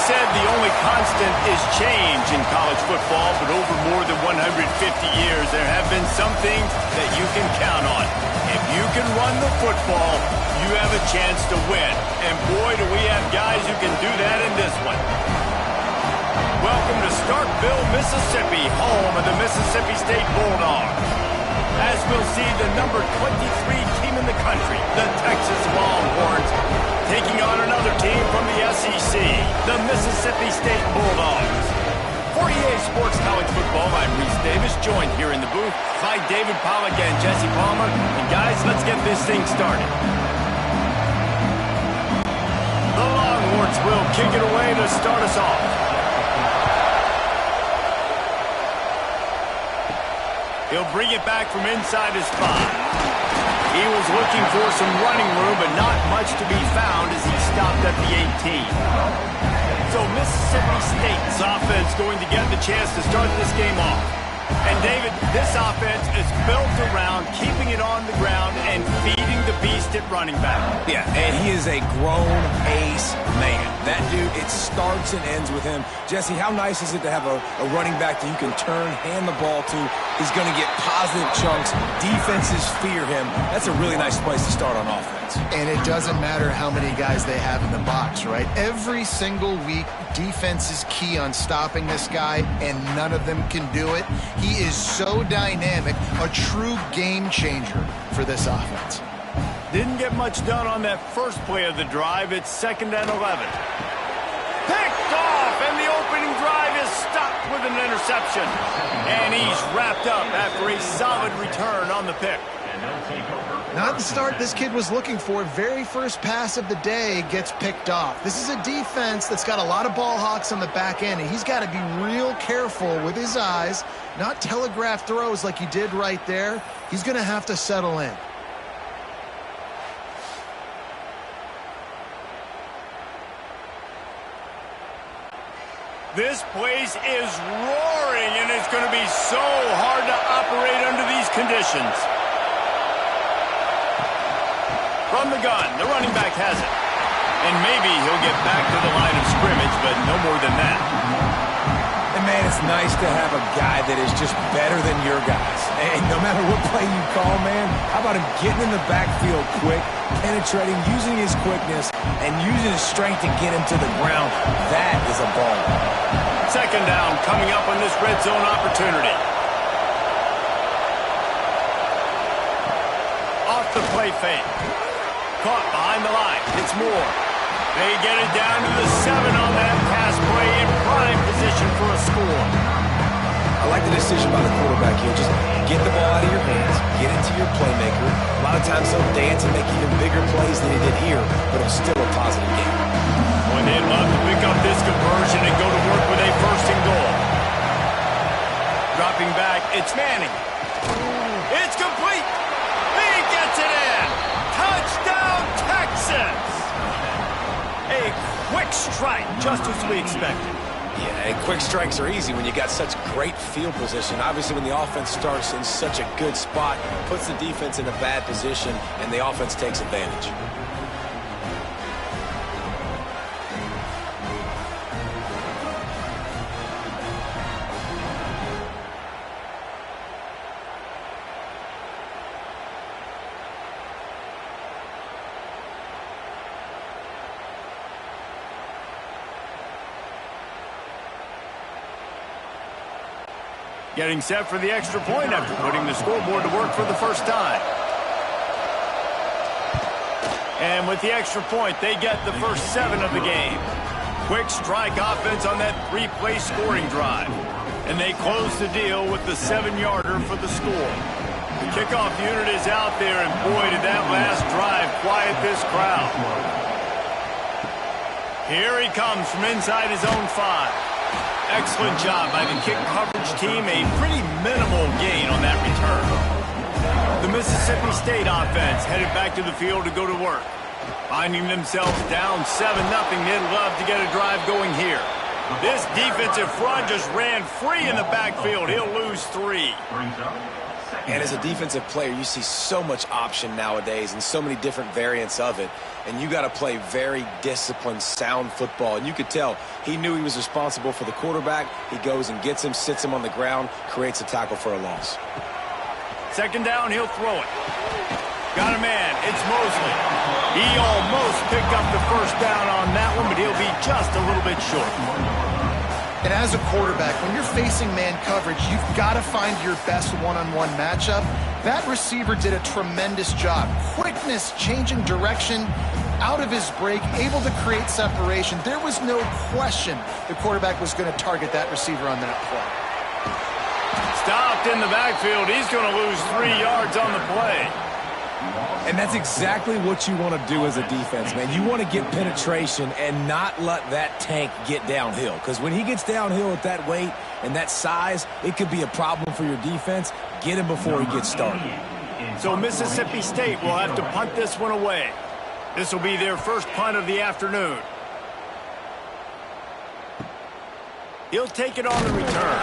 said the only constant is change in college football, but over more than 150 years, there have been some things that you can count on. If you can run the football, you have a chance to win. And boy, do we have guys who can do that in this one. Welcome to Starkville, Mississippi, home of the Mississippi State Bulldogs. As we'll see, the number 23 team in the country, the Texas Longhorns, taking on another team from the SEC, the Mississippi State Bulldogs. For EA Sports College Football, I'm Reese Davis, joined here in the booth by David Pollack and Jesse Palmer. And guys, let's get this thing started. The Longhorns will kick it away to start us off. He'll bring it back from inside his 5. He was looking for some running room, but not much to be found as he stopped at the 18. So Mississippi State's offense going to get the chance to start this game off. And David, this offense is built around keeping it on the ground and feeding the beast at running back. Yeah, and he is a grown ace man. That dude, it starts and ends with him. Jesse, how nice is it to have a running back that you can turn, hand the ball to? He's going to get positive chunks. Defenses fear him. That's a really nice place to start on offense. And it doesn't matter how many guys they have in the box, right? Every single week, defense is key on stopping this guy, and none of them can do it. He is so dynamic, a true game changer for this offense. Didn't get much done on that first play of the drive. It's 2nd and 11. Picked off, and the opening drive is stopped with an interception. And he's wrapped up after a solid return on the pick. Not the start this kid was looking for. Very first pass of the day gets picked off. This is a defense that's got a lot of ball hawks on the back end, and he's got to be real careful with his eyes, not telegraph throws like he did right there. He's going to have to settle in. This place is roaring, and it's going to be so hard to operate under these conditions. From the gun, the running back has it. And maybe he'll get back to the line of scrimmage, but no more than that. And, man, it's nice to have a guy that is just better than your guys. And no matter what play you call, man, how about him getting in the backfield quick, penetrating, using his quickness, and using his strength to get him to the ground? That is a ball. 2nd down coming up on this red zone opportunity. Off the play fake. Caught behind the line. It's Moore. They get it down to the 7 on that pass play in prime position for a score. I like the decision by the quarterback here. Just get the ball out of your hands, get it to your playmaker. A lot of times he'll dance and make even bigger plays than he did here, but it's still a positive game. Well, they'd love to pick up this conversion and go to work with a 1st and goal. Dropping back, it's Manning. It's complete. He gets it in. Touchdown, Texas! A quick strike, just as we expected. Yeah, and quick strikes are easy when you got such great field position. Obviously, when the offense starts in such a good spot, puts the defense in a bad position, and the offense takes advantage. Getting set for the extra point after putting the scoreboard to work for the first time. And with the extra point, they get the first 7 of the game. Quick strike offense on that 3-play scoring drive. And they close the deal with the 7-yarder for the score. The kickoff unit is out there, and boy, did that last drive quiet this crowd. Here he comes from inside his own 5. Excellent job by the kick coverage team. A pretty minimal gain on that return. The Mississippi State offense headed back to the field to go to work. Finding themselves down 7-0, they'd love to get a drive going here. This defensive front just ran free in the backfield. He'll lose 3. And as a defensive player, you see so much option nowadays and so many different variants of it. And you got to play very disciplined, sound football. And you could tell he knew he was responsible for the quarterback. He goes and gets him, sits him on the ground, creates a tackle for a loss. Second down, he'll throw it. Got a man. It's Mosley. He almost picked up the first down on that one, but he'll be just a little bit short. And as a quarterback, when you're facing man coverage, you've got to find your best one-on-one matchup. That receiver did a tremendous job. Quickness, changing direction, out of his break, able to create separation. There was no question the quarterback was going to target that receiver on that play. Stopped in the backfield. He's going to lose 3 yards on the play. And that's exactly what you want to do as a defense, man. You want to get penetration and not let that tank get downhill. Because when he gets downhill at that weight and that size, it could be a problem for your defense. Get him before he gets started. So Mississippi State will have to punt this one away. This will be their first punt of the afternoon. He'll take it on the return.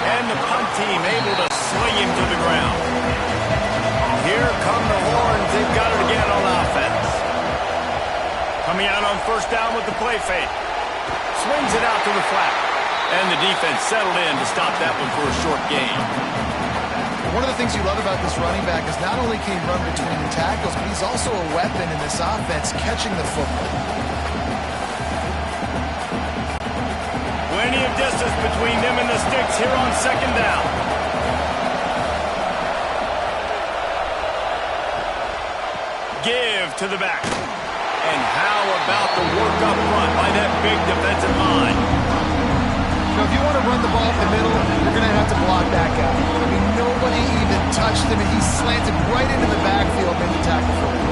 And the punt team able to sling him to the ground. Here come the Horns. They've got it again on offense. Coming out on first down with the play fake. Swings it out to the flat. And the defense settled in to stop that one for a short gain. One of the things you love about this running back is not only can he run between the tackles, but he's also a weapon in this offense catching the football. Plenty of distance between them and the sticks here on second down. Give to the back. And how about the work up front by that big defensive line? You know, if you want to run the ball up the middle, you're going to have to block that guy. I mean, nobody even touched him, and he slanted right into the backfield and the tackle for him.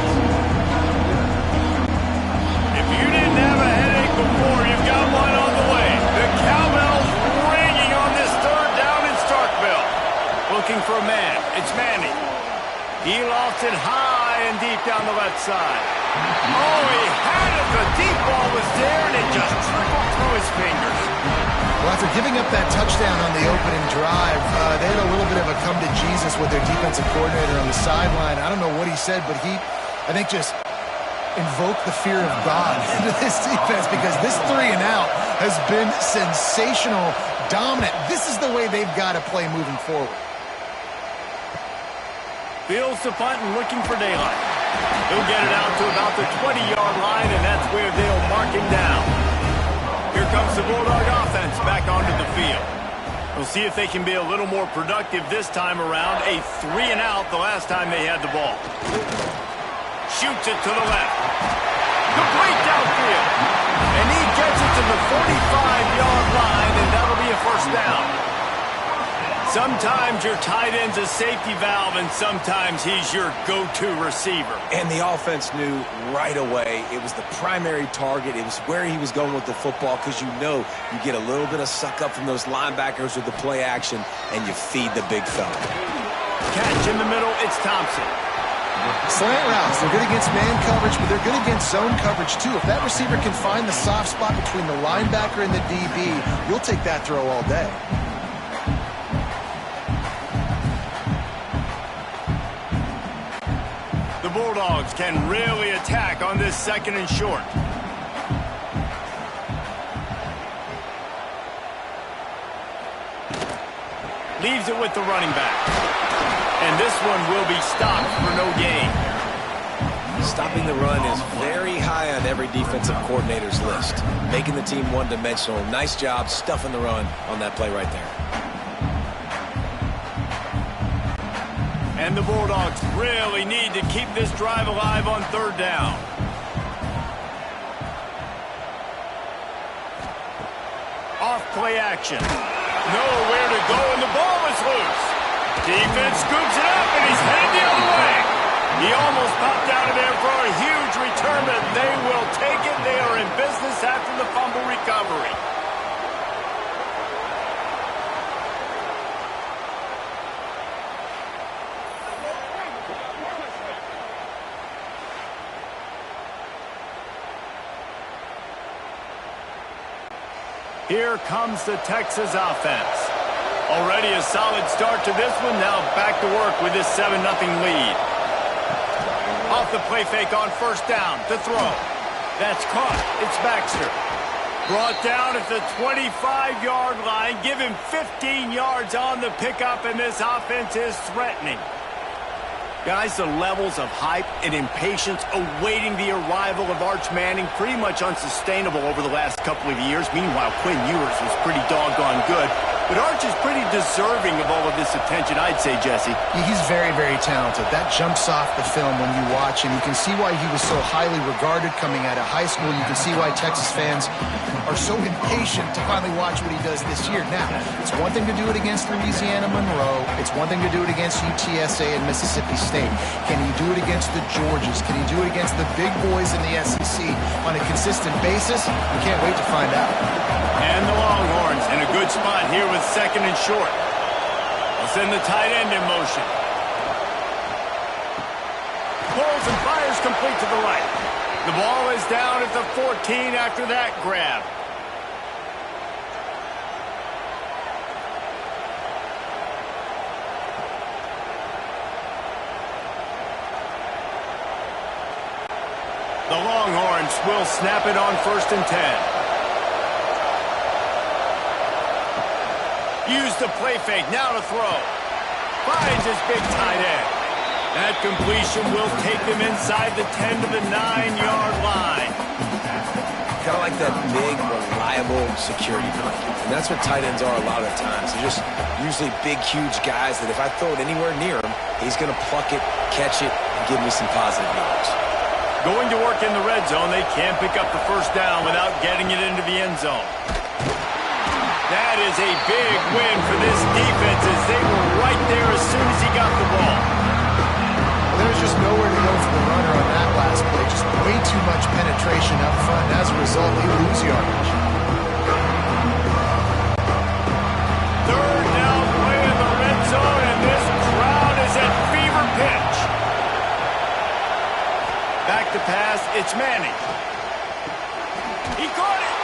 If you didn't have a headache before, you've got one on the way. The cowbell's ringing on this third down in Starkville. Looking for a man. It's Manning. He lost it high and deep down the left side. Oh, he had it. The deep ball was there, and it just trickled through his fingers. Well, after giving up that touchdown on the opening drive, they had a little bit of a come to Jesus with their defensive coordinator on the sideline. I don't know what he said, but he, I think, just invoked the fear of God into this defense because this 3 and out has been sensational, dominant. This is the way they've got to play moving forward. Fields the punt and looking for daylight. He'll get it out to about the 20-yard line, and that's where they'll mark him down. Here comes the Bulldog offense back onto the field. We'll see if they can be a little more productive this time around. A 3 and out the last time they had the ball. Shoots it to the left. Complete downfield. And he gets it to the 45-yard line, and that'll be a first down. Sometimes your tight end's a safety valve, and sometimes he's your go-to receiver. And the offense knew right away it was the primary target. It was where he was going with the football because you know you get a little bit of suck up from those linebackers with the play action, and you feed the big fella. Catch in the middle, it's Thompson. Slant routes, they're good against man coverage, but they're good against zone coverage too. If that receiver can find the soft spot between the linebacker and the DB, you'll take that throw all day. Bulldogs can really attack on this second and short. Leaves it with the running back. And this one will be stopped for no gain. Stopping the run is very high on every defensive coordinator's list. Making the team one-dimensional. Nice job stuffing the run on that play right there. And the Bulldogs really need to keep this drive alive on third down. Off play action. Nowhere to go, and the ball is loose. Defense scoops it up, and he's headed the other way. He almost popped out of there for a huge return, but they will take it. They are in business after the fumble recovery. Here comes the Texas offense. Already a solid start to this one. Now back to work with this 7-0 lead. Off the play fake on first down. To throw. That's caught. It's Baxter. Brought down at the 25-yard line. Give him 15 yards on the pickup, and this offense is threatening. Guys, the levels of hype and impatience awaiting the arrival of Arch Manning pretty much unsustainable over the last couple of years. Meanwhile, Quinn Ewers was pretty doggone good. But Arch is pretty deserving of all of this attention, I'd say, Jesse. He's very, very talented. That jumps off the film when you watch him. You can see why he was so highly regarded coming out of high school. You can see why Texas fans are so impatient to finally watch what he does this year. Now, it's one thing to do it against Louisiana Monroe. It's one thing to do it against UTSA and Mississippi State. Can he do it against the Georgias? Can he do it against the big boys in the SEC on a consistent basis? We can't wait to find out. And the Longhorns in a good spot here with 2nd and short. They'll send the tight end in motion. Pulls and fires complete to the right. The ball is down at the 14 after that grab. The Longhorns will snap it on 1st and 10. Use the play fake, now to throw. Finds his big tight end. That completion will take them inside the 10 to the 9-yard line. Kind of like that big, reliable security blanket. And that's what tight ends are a lot of the times. They're just usually big, huge guys that if I throw it anywhere near him, he's going to pluck it, catch it, and give me some positive yards. Going to work in the red zone, they can't pick up the first down without getting it into the end zone. That is a big win for this defense as they were right there as soon as he got the ball. There's just nowhere to go for the runner on that last play. Just way too much penetration up front. As a result, they lose yardage. 3rd down play in the red zone, and this crowd is at fever pitch. Back to pass, it's Manning. He caught it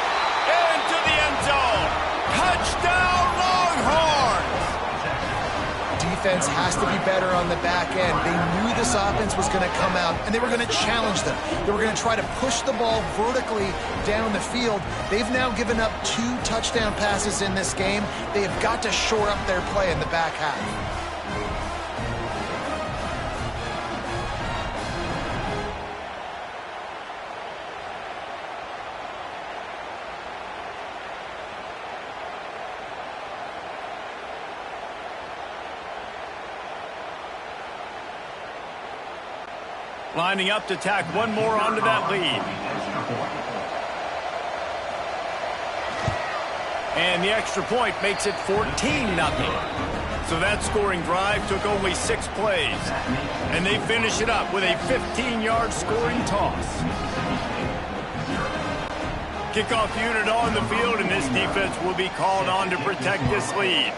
into the end zone. Touchdown, Longhorns! Defense has to be better on the back end. They knew this offense was going to come out, and they were going to challenge them. They were going to try to push the ball vertically down the field. They've now given up 2 touchdown passes in this game. They have got to shore up their play in the back half. Lining up to tack one more onto that lead. And the extra point makes it 14-0. So that scoring drive took only 6 plays. And they finish it up with a 15-yard scoring toss. Kickoff unit on the field, and this defense will be called on to protect this lead.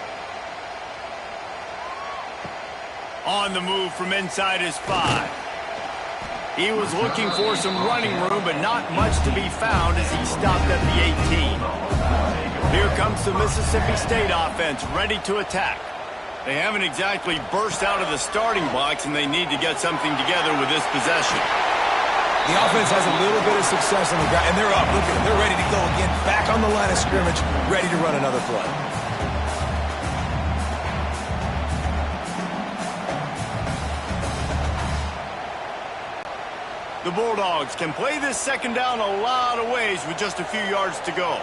On the move from inside his 5. He was looking for some running room, but not much to be found as he stopped at the 18. Here comes the Mississippi State offense, ready to attack. They haven't exactly burst out of the starting blocks, and they need to get something together with this possession. The offense has a little bit of success on the ground, and they're up. Look at them. They're ready to go again, back on the line of scrimmage, ready to run another play. The Bulldogs can play this 2nd down a lot of ways with just a few yards to go.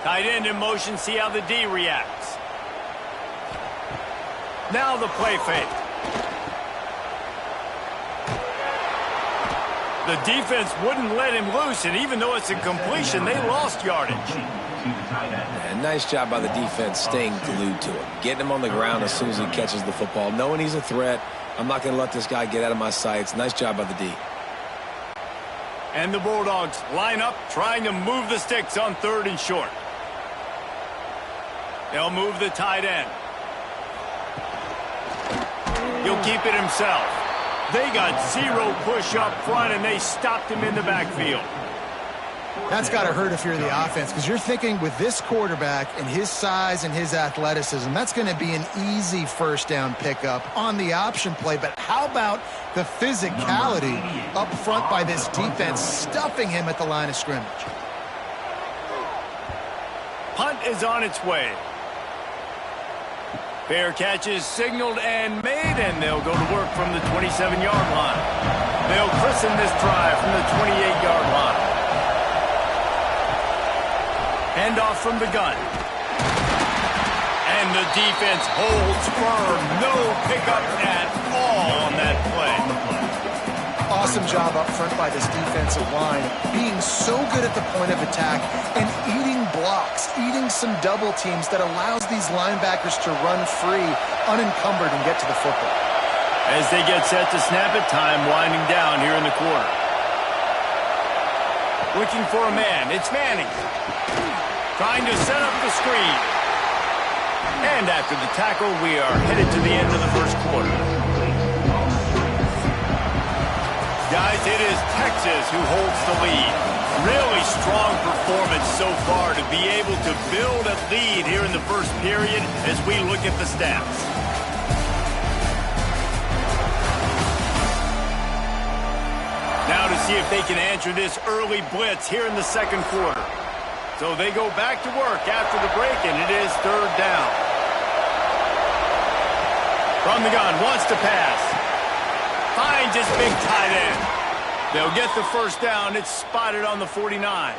Tight end in motion, see how the D reacts. Now the play fake. The defense wouldn't let him loose, and even though it's a completion, they lost yardage. And nice job by the defense staying glued to him, getting him on the ground as soon as he catches the football, knowing he's a threat. I'm not going to let this guy get out of my sights. Nice job by the D. And the Bulldogs line up, trying to move the sticks on 3rd and short. They'll move the tight end. He'll keep it himself. They got 0 push up front, and they stopped him in the backfield. That's got to hurt if you're the offense, because you're thinking with this quarterback and his size and his athleticism, that's going to be an easy first down pickup on the option play. But how about the physicality up front by this defense, stuffing him at the line of scrimmage? Punt is on its way. Fair catch is signaled and made, and they'll go to work from the 27-yard line. They'll christen this drive from the 28-yard line. Handoff from the gun. And the defense holds firm. No pickup at all on that play. Awesome job up front by this defensive line, being so good at the point of attack and eating blocks, eating some double teams that allows these linebackers to run free, unencumbered, and get to the football. As they get set to snap it, time winding down here in the quarter. Looking for a man. It's Manning. Trying to set up the screen. And after the tackle, we are headed to the end of the first quarter. Guys, it is Texas who holds the lead. Really strong performance so far to be able to build a lead here in the first period as we look at the stats. Now to see if they can answer this early blitz here in the second quarter. So they go back to work after the break, and it is third down. From the gun, wants to pass. Finds his big tight end. They'll get the first down. It's spotted on the 49.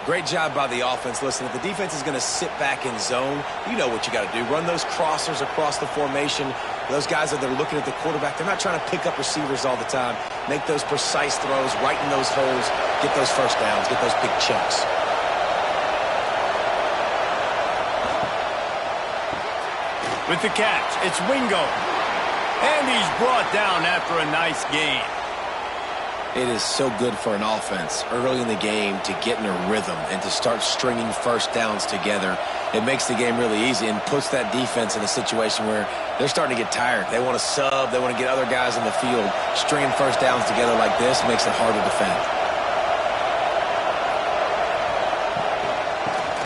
Great job by the offense. Listen, if the defense is going to sit back in zone, you know what you got to do. Run those crossers across the formation. Those guys that are looking at the quarterback, they're not trying to pick up receivers all the time. Make those precise throws, right in those holes, get those first downs, get those big chunks. With the catch, it's Wingo. And he's brought down after a nice gain. It is so good for an offense early in the game to get in a rhythm and to start stringing first downs together. It makes the game really easy and puts that defense in a situation where they're starting to get tired. They want to sub. They want to get other guys in the field. Stringing first downs together like this makes it hard to defend.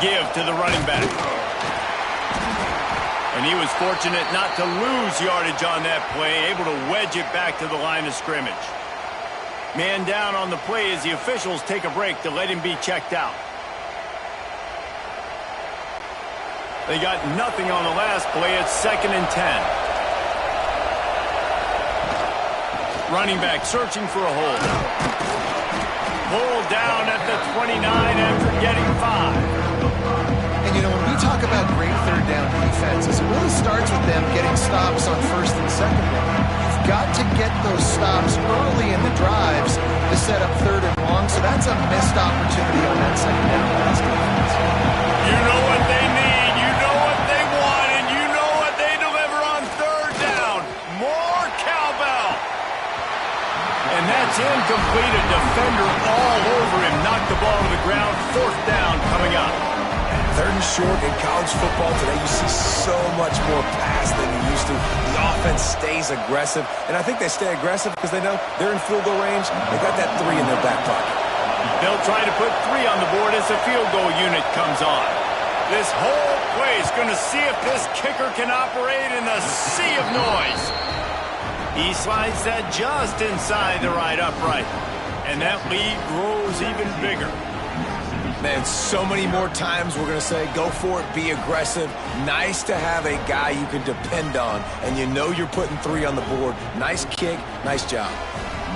Give to the running back. And he was fortunate not to lose yardage on that play, able to wedge it back to the line of scrimmage. Man down on the play as the officials take a break to let him be checked out. They got nothing on the last play. It's 2nd and 10. Running back searching for a hole. Pulled down at the 29 after getting 5. And, you know, when we talk about great third down defenses, it really starts with them getting stops on first and second down. You've got to get those stops early in the drives to set up third and long, so that's a missed opportunity on that second down pass defense. You know what they need, you know what they want, and you know what they deliver on third down. More cowbell. And that's incomplete. A defender all over him. Knocked the ball to the ground. 4th down coming up. 3rd and short in college football today. You see so much more pass than you used to. The offense stays aggressive, and I think they stay aggressive because they know they're in field goal range. They got that 3 in their back pocket. They'll try to put 3 on the board as the field goal unit comes on. This whole play is going to see if this kicker can operate in the sea of noise. He slides that just inside the right upright, and that lead grows even bigger. Man, so many more times we're going to say, go for it, be aggressive. Nice to have a guy you can depend on, and you know you're putting 3 on the board. Nice kick, nice job.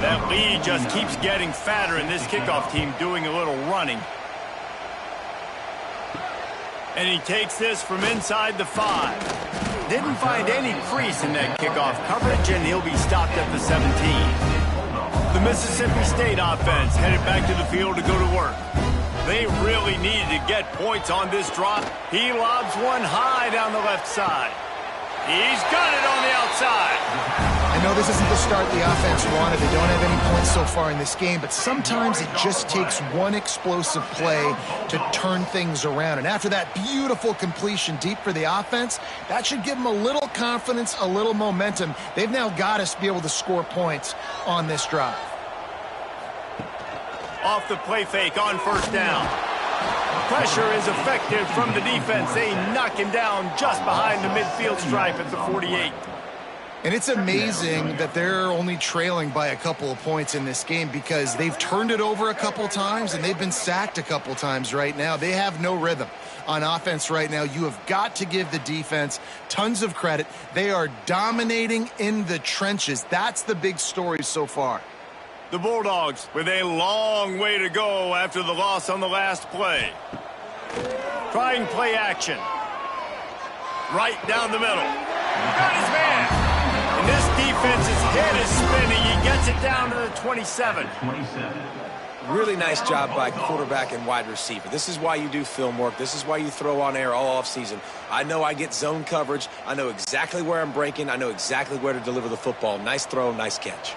That lead just keeps getting fatter, and this kickoff team doing a little running. And he takes this from inside the 5. Didn't find any crease in that kickoff coverage, and he'll be stopped at the 17. The Mississippi State offense headed back to the field to go to work. They really needed to get points on this drop. He lobs one high down the left side. He's got it on the outside. I know this isn't the start the offense wanted. They don't have any points so far in this game, but sometimes it just takes one explosive play to turn things around. And after that beautiful completion deep for the offense, that should give them a little confidence, a little momentum. They've now got to be able to score points on this drive. Off the play fake on first down. Pressure is effective from the defense. They knock him down just behind the midfield stripe at the 48. And it's amazing that they're only trailing by a couple of points in this game because they've turned it over a couple times and they've been sacked a couple times right now. They have no rhythm on offense right now. You have got to give the defense tons of credit. They are dominating in the trenches. That's the big story so far. The Bulldogs with a long way to go after the loss on the last play. Trying play action. Right down the middle. Got his man. And this defense's head is spinning. He gets it down to the 27. Really nice job by quarterback and wide receiver. This is why you do film work. This is why you throw on air all offseason. I know I get zone coverage. I know exactly where I'm breaking. I know exactly where to deliver the football. Nice throw, nice catch.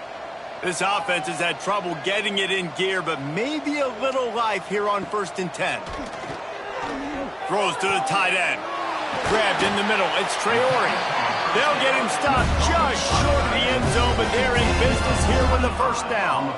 This offense has had trouble getting it in gear, but maybe a little life here on 1st and 10. Throws to the tight end. Grabbed in the middle. It's Traore. They'll get him stopped just short of the end zone, but they're in business here with the first down.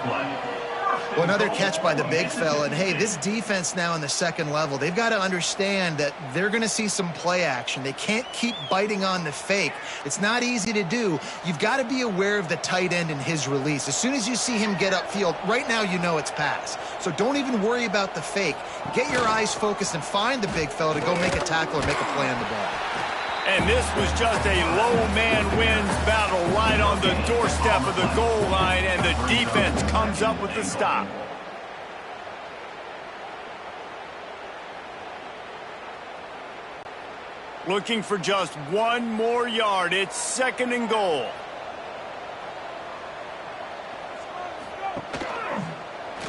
Well, another catch by the big fella. And, hey, this defense now in the second level, they've got to understand that they're going to see some play action. They can't keep biting on the fake. It's not easy to do. You've got to be aware of the tight end and his release. As soon as you see him get upfield, right now you know it's pass. So don't even worry about the fake. Get your eyes focused and find the big fella to go make a tackle or make a play on the ball. And this was just a low man wins battle right on the doorstep of the goal line, and the defense comes up with the stop. Looking for just one more yard. It's 2nd and goal.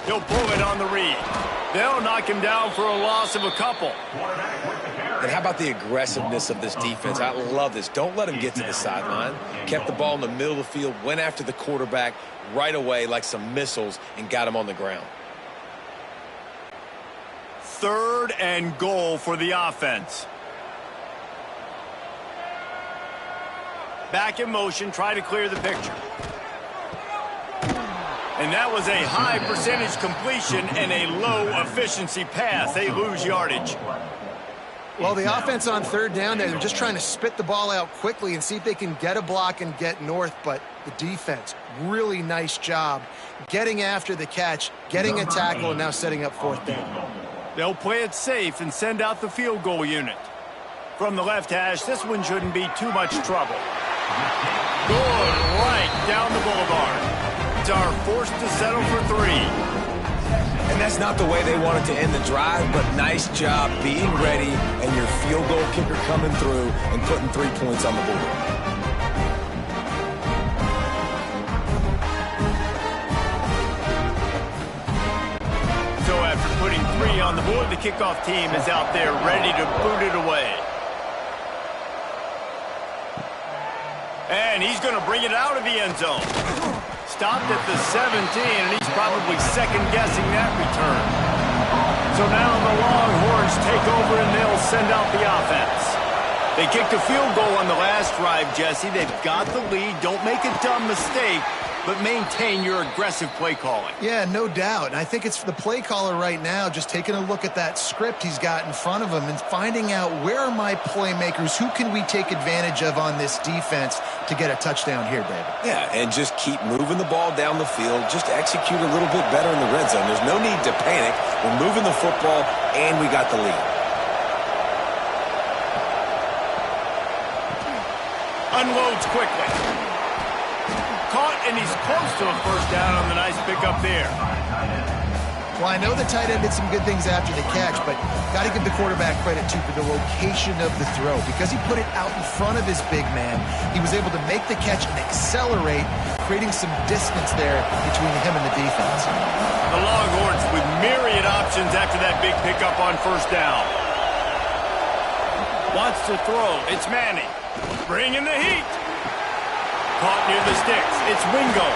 He'll pull it on the read. They'll knock him down for a loss of a couple. And how about the aggressiveness of this defense? I love this. Don't let him get to the sideline. Kept the ball in the middle of the field, went after the quarterback right away like some missiles, and got him on the ground. 3rd and goal for the offense. Back in motion, try to clear the picture. And that was a high percentage completion and a low efficiency pass. They lose yardage. Well, the offense on 3rd down there, they're just trying to spit the ball out quickly and see if they can get a block and get north. But the defense, really nice job getting after the catch, getting a tackle, and now setting up 4th down. They'll play it safe and send out the field goal unit. From the left hash, this one shouldn't be too much trouble. Good right down the boulevard. It's our forced to settle for 3. And that's not the way they wanted to end the drive, but nice job being ready and your field goal kicker coming through and putting 3 points on the board. So after putting 3 on the board, the kickoff team is out there ready to boot it away. And he's going to bring it out of the end zone. Stopped at the 17, and he's probably second-guessing that return. So now the Longhorns take over, and they'll send out the offense. They kicked a field goal on the last drive, Jesse. They've got the lead. Don't make a dumb mistake, but maintain your aggressive play calling. Yeah, no doubt. And I think it's the play caller right now just taking a look at that script he's got in front of him and finding out where are my playmakers, who can we take advantage of on this defense to get a touchdown here, David. Yeah, and just keep moving the ball down the field. Just execute a little bit better in the red zone. There's no need to panic. We're moving the football, and we got the lead. Unloads quickly. Caught, and he's close to a first down on the nice pickup there. Well, I know the tight end did some good things after the catch, but got to give the quarterback credit, too, for the location of the throw. Because he put it out in front of his big man, he was able to make the catch and accelerate, creating some distance there between him and the defense. The Longhorns with myriad options after that big pickup on first down. Wants to throw. It's Manning. Bringing the heat. Caught near the sticks. It's Wingo.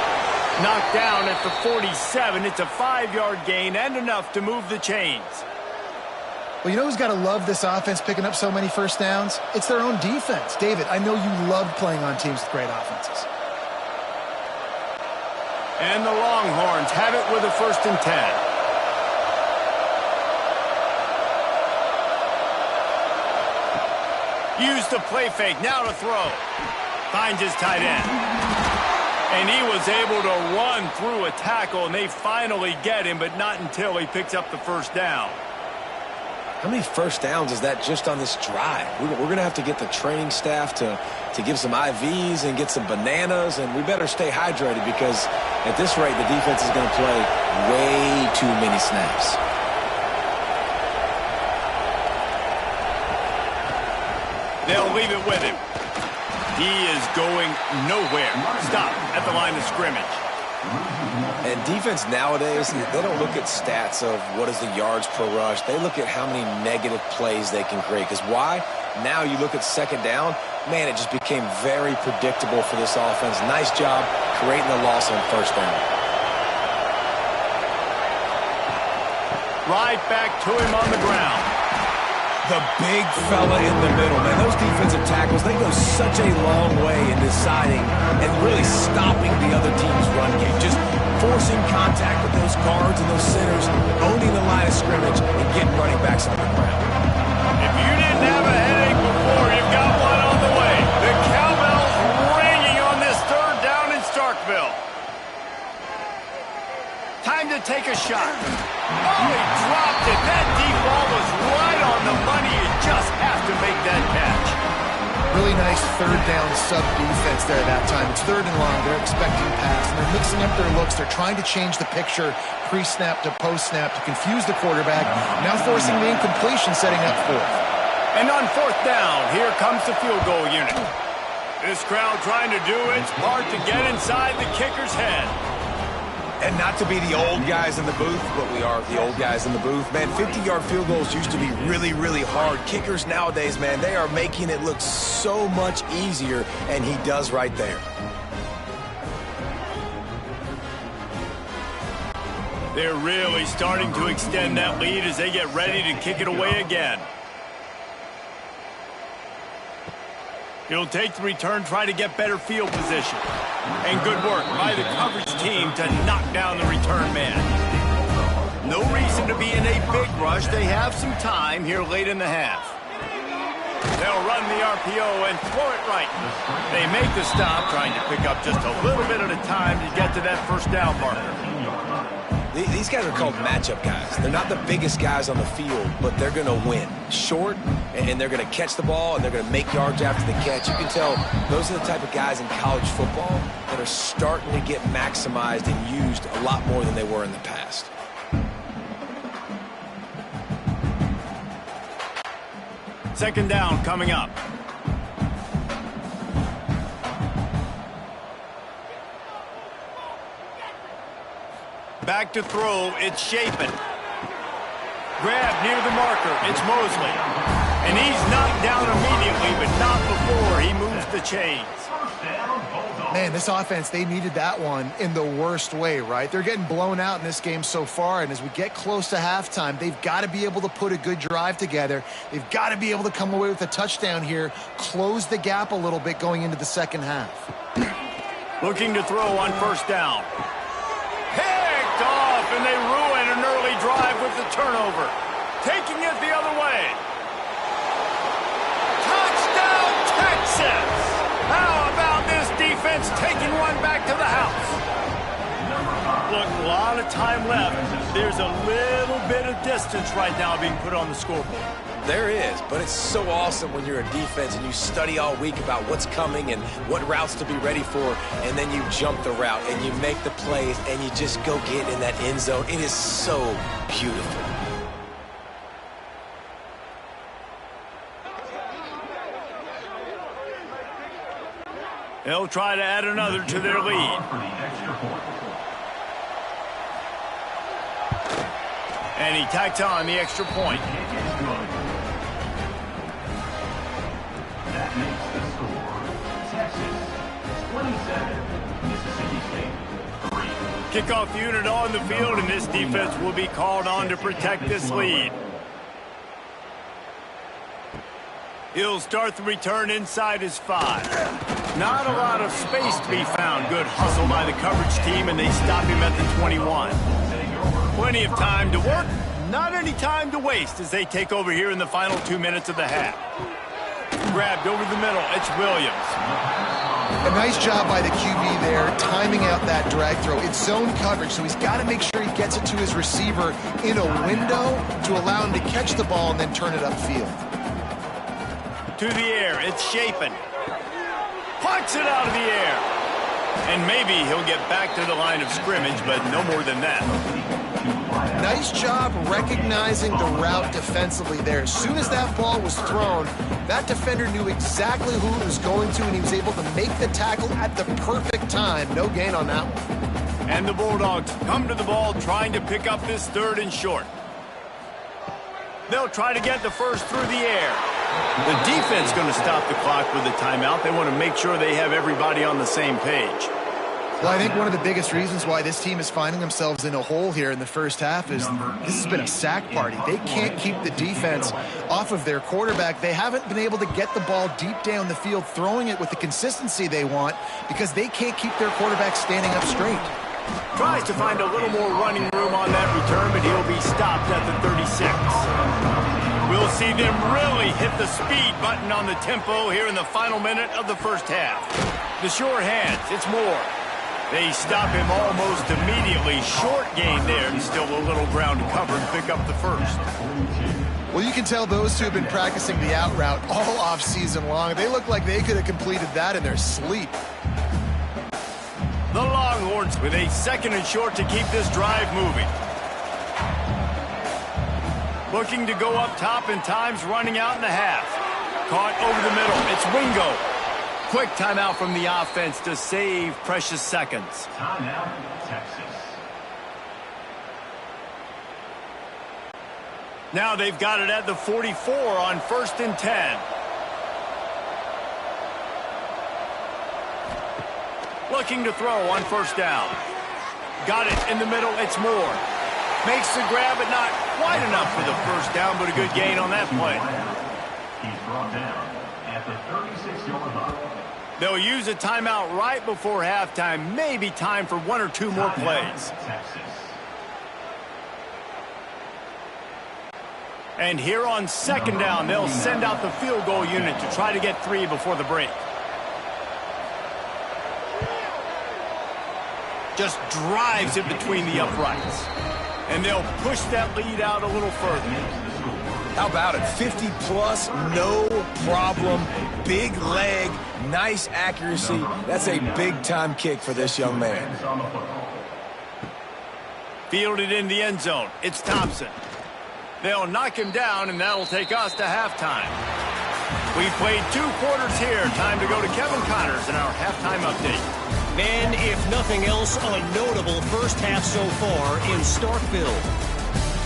Knocked down at the 47. It's a 5-yard gain and enough to move the chains. Well, you know who's got to love this offense picking up so many first downs? It's their own defense. David, I know you love playing on teams with great offenses. And the Longhorns have it with a 1st and 10. Use the play fake. Now to throw. Finds his tight end. And he was able to run through a tackle, and they finally get him, but not until he picks up the first down. How many first downs is that just on this drive? We're going to have to get the training staff to give some IVs and get some bananas, and we better stay hydrated because at this rate, the defense is going to play way too many snaps. They'll leave it with him. He is going nowhere. Stop at the line of scrimmage. And defense nowadays, they don't look at stats of what is the yards per rush. They look at how many negative plays they can create. Because why? Now you look at second down, man, it just became very predictable for this offense. Nice job creating the loss on first down. Right back to him on the ground. The big fella in the middle, man. Those defensive tackles, they go such a long way in deciding and really stopping the other team's run game. Just forcing contact with those guards and those centers, owning the line of scrimmage, and getting running backs on the ground. If you didn't have a headache before, you've got one on the way. The cowbell's ringing on this third down in Starkville. Time to take a shot. Oh, he dropped it. That deep ball was right on the money. You just have to make that catch. Really nice third down sub-defense there that time. It's third and long. They're expecting pass, and they're mixing up their looks. They're trying to change the picture pre-snap to post-snap to confuse the quarterback, now forcing the incompletion, setting up fourth. And on fourth down, here comes the field goal unit. This crowd trying to do its part to get inside the kicker's head. And not to be the old guys in the booth, but we are the old guys in the booth. Man, 50-yard field goals used to be really, really hard. Kickers nowadays, man, they are making it look so much easier, and he does right there. They're really starting to extend that lead as they get ready to kick it away again. He'll take the return, try to get better field position. And good work by the coverage team to knock down the return man. No reason to be in a big rush. They have some time here late in the half. They'll run the RPO and throw it right. They make the stop, trying to pick up just a little bit at a time to get to that first down marker. These guys are called matchup guys. They're not the biggest guys on the field, but they're going to win. Short, and they're going to catch the ball, and they're going to make yards after the catch. You can tell those are the type of guys in college football that are starting to get maximized and used a lot more than they were in the past. Second down coming up. Back to throw, it's Shapen. Grab near the marker, it's Mosley. And he's knocked down immediately, but not before he moves the chains. Man, this offense, they needed that one in the worst way, right? They're getting blown out in this game so far, and as we get close to halftime, they've got to be able to put a good drive together. They've got to be able to come away with a touchdown here, close the gap a little bit going into the second half. Looking to throw on first down. Picked off, and they ruin an early drive with the turnover. Taking it the other way. Touchdown, Texas! How about this defense taking one back to the house? Look, a lot of time left. There's a little bit of distance right now being put on the scoreboard. There is, but it's so awesome when you're a defense and you study all week about what's coming and what routes to be ready for, and then you jump the route and you make the plays and you just go get in that end zone. It is so beautiful. They'll try to add another to their lead. And he tacks on the extra point. That makes the score Texas 27, Mississippi State 3. Kickoff unit on the field, and this defense will be called on to protect this lead. He'll start the return inside his 5. Not a lot of space to be found. Good hustle by the coverage team, and they stop him at the 21. Plenty of time to work, not any time to waste as they take over here in the final 2 minutes of the half. grabbed over the middle. It's Williams. A nice job by the QB there, timing out that drag throw. It's zone coverage, so he's got to make sure he gets it to his receiver in a window to allow him to catch the ball and then turn it upfield. To the air, it's Chapin. Plucks it out of the air. And maybe he'll get back to the line of scrimmage, but no more than that. Nice job recognizing the route defensively there. As soon as that ball was thrown, that defender knew exactly who it was going to, and he was able to make the tackle at the perfect time. No gain on that one. And the Bulldogs come to the ball trying to pick up this 3rd and short. They'll try to get the first through the air. The defense going to stop the clock with a timeout. They want to make sure they have everybody on the same page. Well, I think one of the biggest reasons why this team is finding themselves in a hole here in the first half is this has been a sack party. They can't keep the defense off of their quarterback. They haven't been able to get the ball deep down the field, throwing it with the consistency they want because they can't keep their quarterback standing up straight. Tries to find a little more running room on that return, but he'll be stopped at the 36. We'll see them really hit the speed button on the tempo here in the final minute of the first half. The sure hands, it's Moore. They stop him almost immediately. Short gain there, and still a little ground to cover and pick up the first. Well, you can tell those two have been practicing the out route all off season long. They look like they could have completed that in their sleep. The Longhorns with a 2nd and short to keep this drive moving. Looking to go up top and time's running out in the half. Caught over the middle. It's Wingo. Quick timeout from the offense to save precious seconds. Timeout, Texas. Now they've got it at the 44 on 1st and 10. Looking to throw on 1st down. Got it in the middle. It's Moore. Makes the grab, but not quite enough for the 1st down, but a good gain on that play. He's brought down at the 36-yard line. They'll use a timeout right before halftime. Maybe time for 1 or 2 more plays. Texas. And here on 2nd down, they'll send out the field goal unit to try to get 3 before the break. Just drives it between the uprights. And they'll push that lead out a little further. How about it? 50-plus, no problem. Big leg, nice accuracy. That's a big-time kick for this young man. Fielded in the end zone. It's Thompson. They'll knock him down, and that'll take us to halftime. We played 2 quarters here. Time to go to Kevin Connors in our halftime update. And if nothing else, a notable first half so far in Starkville.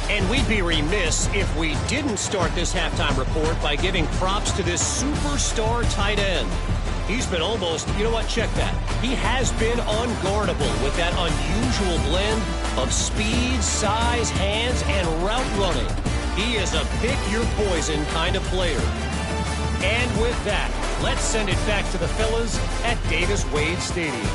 And we'd be remiss if we didn't start this halftime report by giving props to this superstar tight end. He's been almost, you know what, check that. He has been unguardable with that unusual blend of speed, size, hands, and route running. He is a pick-your-poison kind of player. And with that, let's send it back to the fellas at Davis-Wade Stadium.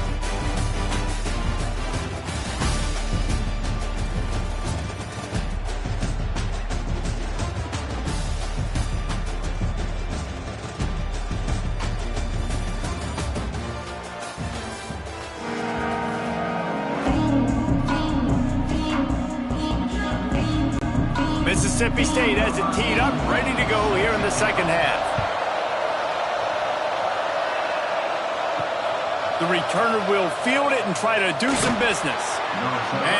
Mississippi State has it teed up, ready to go here in the second half. The returner will field it and try to do some business.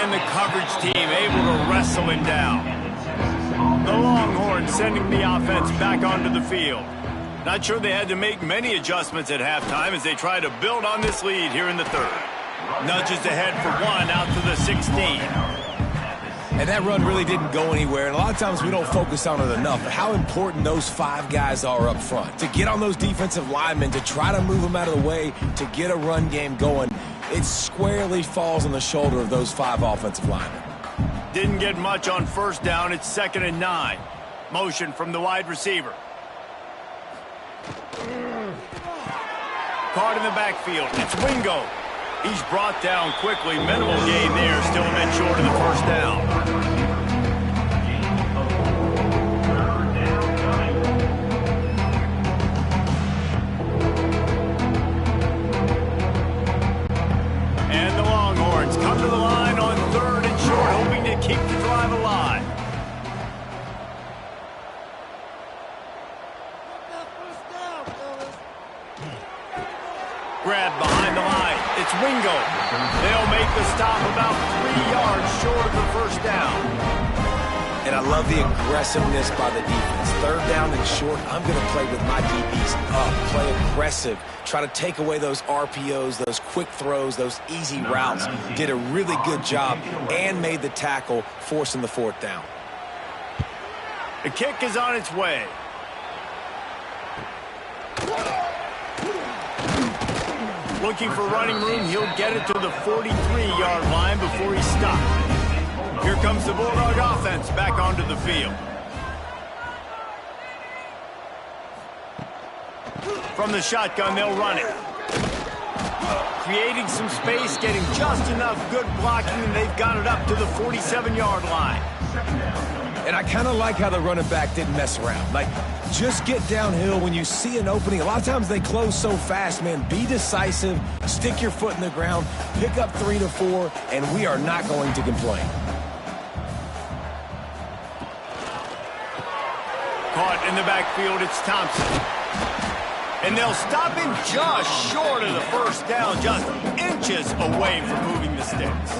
And the coverage team able to wrestle him down. The Longhorns sending the offense back onto the field. Not sure they had to make many adjustments at halftime as they try to build on this lead here in the third. Nudges ahead for 1 out to the 16. And that run really didn't go anywhere. And a lot of times we don't focus on it enough. But how important those 5 guys are up front. To get on those defensive linemen, to try to move them out of the way, to get a run game going, it squarely falls on the shoulder of those 5 offensive linemen. Didn't get much on first down. It's 2nd and 9. Motion from the wide receiver. Caught in the backfield. It's Wingo. He's brought down quickly. Minimal gain there. Still a bit short of the first down. Wingo. They'll make the stop about 3 yards short of the first down. And I love the aggressiveness by the defense. Third down and short, I'm going to play with my DBs up, play aggressive, try to take away those RPOs, those quick throws, those easy routes. Did a really good job and made the tackle, forcing the fourth down. The kick is on its way. Looking for running room, he'll get it to the 43-yard line before he stops. Here comes the Bulldog offense back onto the field. From the shotgun, they'll run it. Creating some space, getting just enough good blocking, and they've got it up to the 47-yard line. And I kind of like how the running back didn't mess around. Like, just get downhill when you see an opening. A lot of times they close so fast, man. Be decisive, stick your foot in the ground, pick up 3 to 4, and we are not going to complain. Caught in the backfield, it's Thompson. And they'll stop him just short of the first down, just inches away from moving the sticks.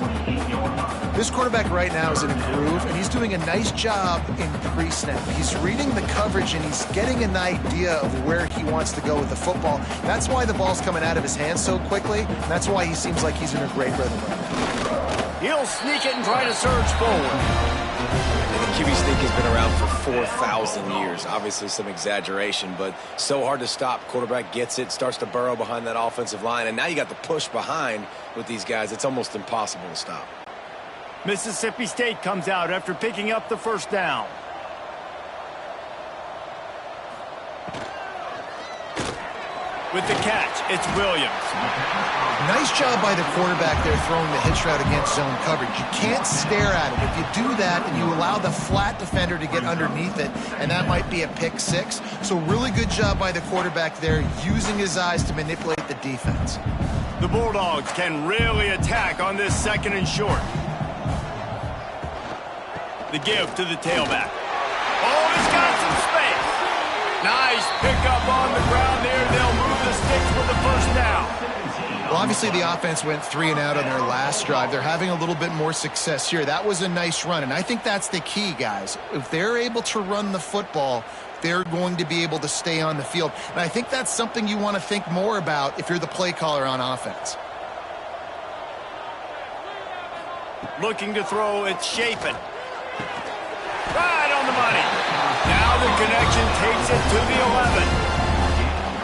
This quarterback right now is in a groove, and he's doing a nice job in pre-snap. He's reading the coverage, and he's getting an idea of where he wants to go with the football. That's why the ball's coming out of his hands so quickly. That's why he seems like he's in a great rhythm right now. He'll sneak it and try to surge forward. QB sneak has been around for 4,000 years. Obviously some exaggeration, but so hard to stop. Quarterback gets it, starts to burrow behind that offensive line, and now you got the push behind with these guys. It's almost impossible to stop. Mississippi State comes out after picking up the first down. With the catch, it's Williams. Nice job by the quarterback there throwing the hitch route against zone coverage. You can't stare at it. If you do that, then you allow the flat defender to get underneath it, and that might be a pick six. So really good job by the quarterback there, using his eyes to manipulate the defense. The Bulldogs can really attack on this second and short. The give to the tailback. Oh, he's got some space. Nice pickup on the ground there. They'll move the sticks with the first down. Well, obviously the offense went 3 and out on their last drive. They're having a little bit more success here. That was a nice run, and I think that's the key, guys. If they're able to run the football, they're going to be able to stay on the field. And I think that's something you want to think more about if you're the play caller on offense. Looking to throw, it's Chapin. Right on the money. Now the connection takes it to the 11.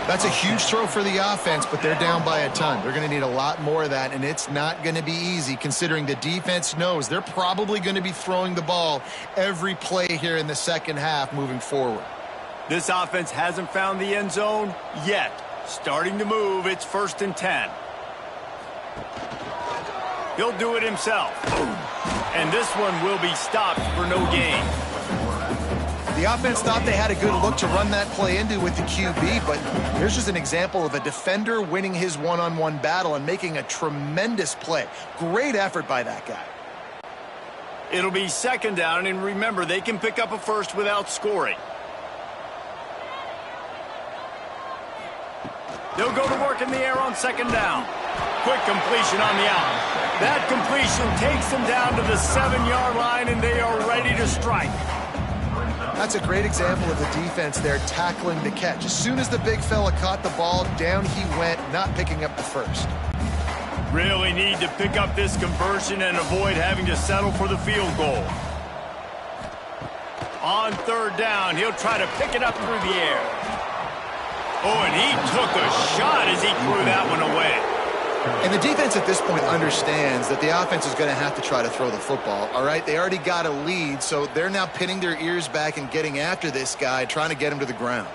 That's a huge throw for the offense, but they're down by a ton. They're going to need a lot more of that, and it's not going to be easy considering the defense knows they're probably going to be throwing the ball every play here in the second half moving forward. This offense hasn't found the end zone yet. Starting to move, it's 1st and 10. He'll do it himself. And this one will be stopped for no gain. The offense thought they had a good look to run that play into with the QB, but here's just an example of a defender winning his one-on-one battle and making a tremendous play. Great effort by that guy. It'll be 2nd down, and remember, they can pick up a first without scoring. They'll go to work in the air on 2nd down. Quick completion on the out. That completion takes them down to the 7-yard line, and they are ready to strike. That's a great example of the defense there tackling the catch. As soon as the big fella caught the ball, down he went, not picking up the first. Really need to pick up this conversion and avoid having to settle for the field goal. On 3rd down, he'll try to pick it up through the air. Oh, and he took a shot as he threw that one away. And the defense at this point understands that the offense is going to have to try to throw the football, all right? They already got a lead, so they're now pinning their ears back and getting after this guy, trying to get him to the ground.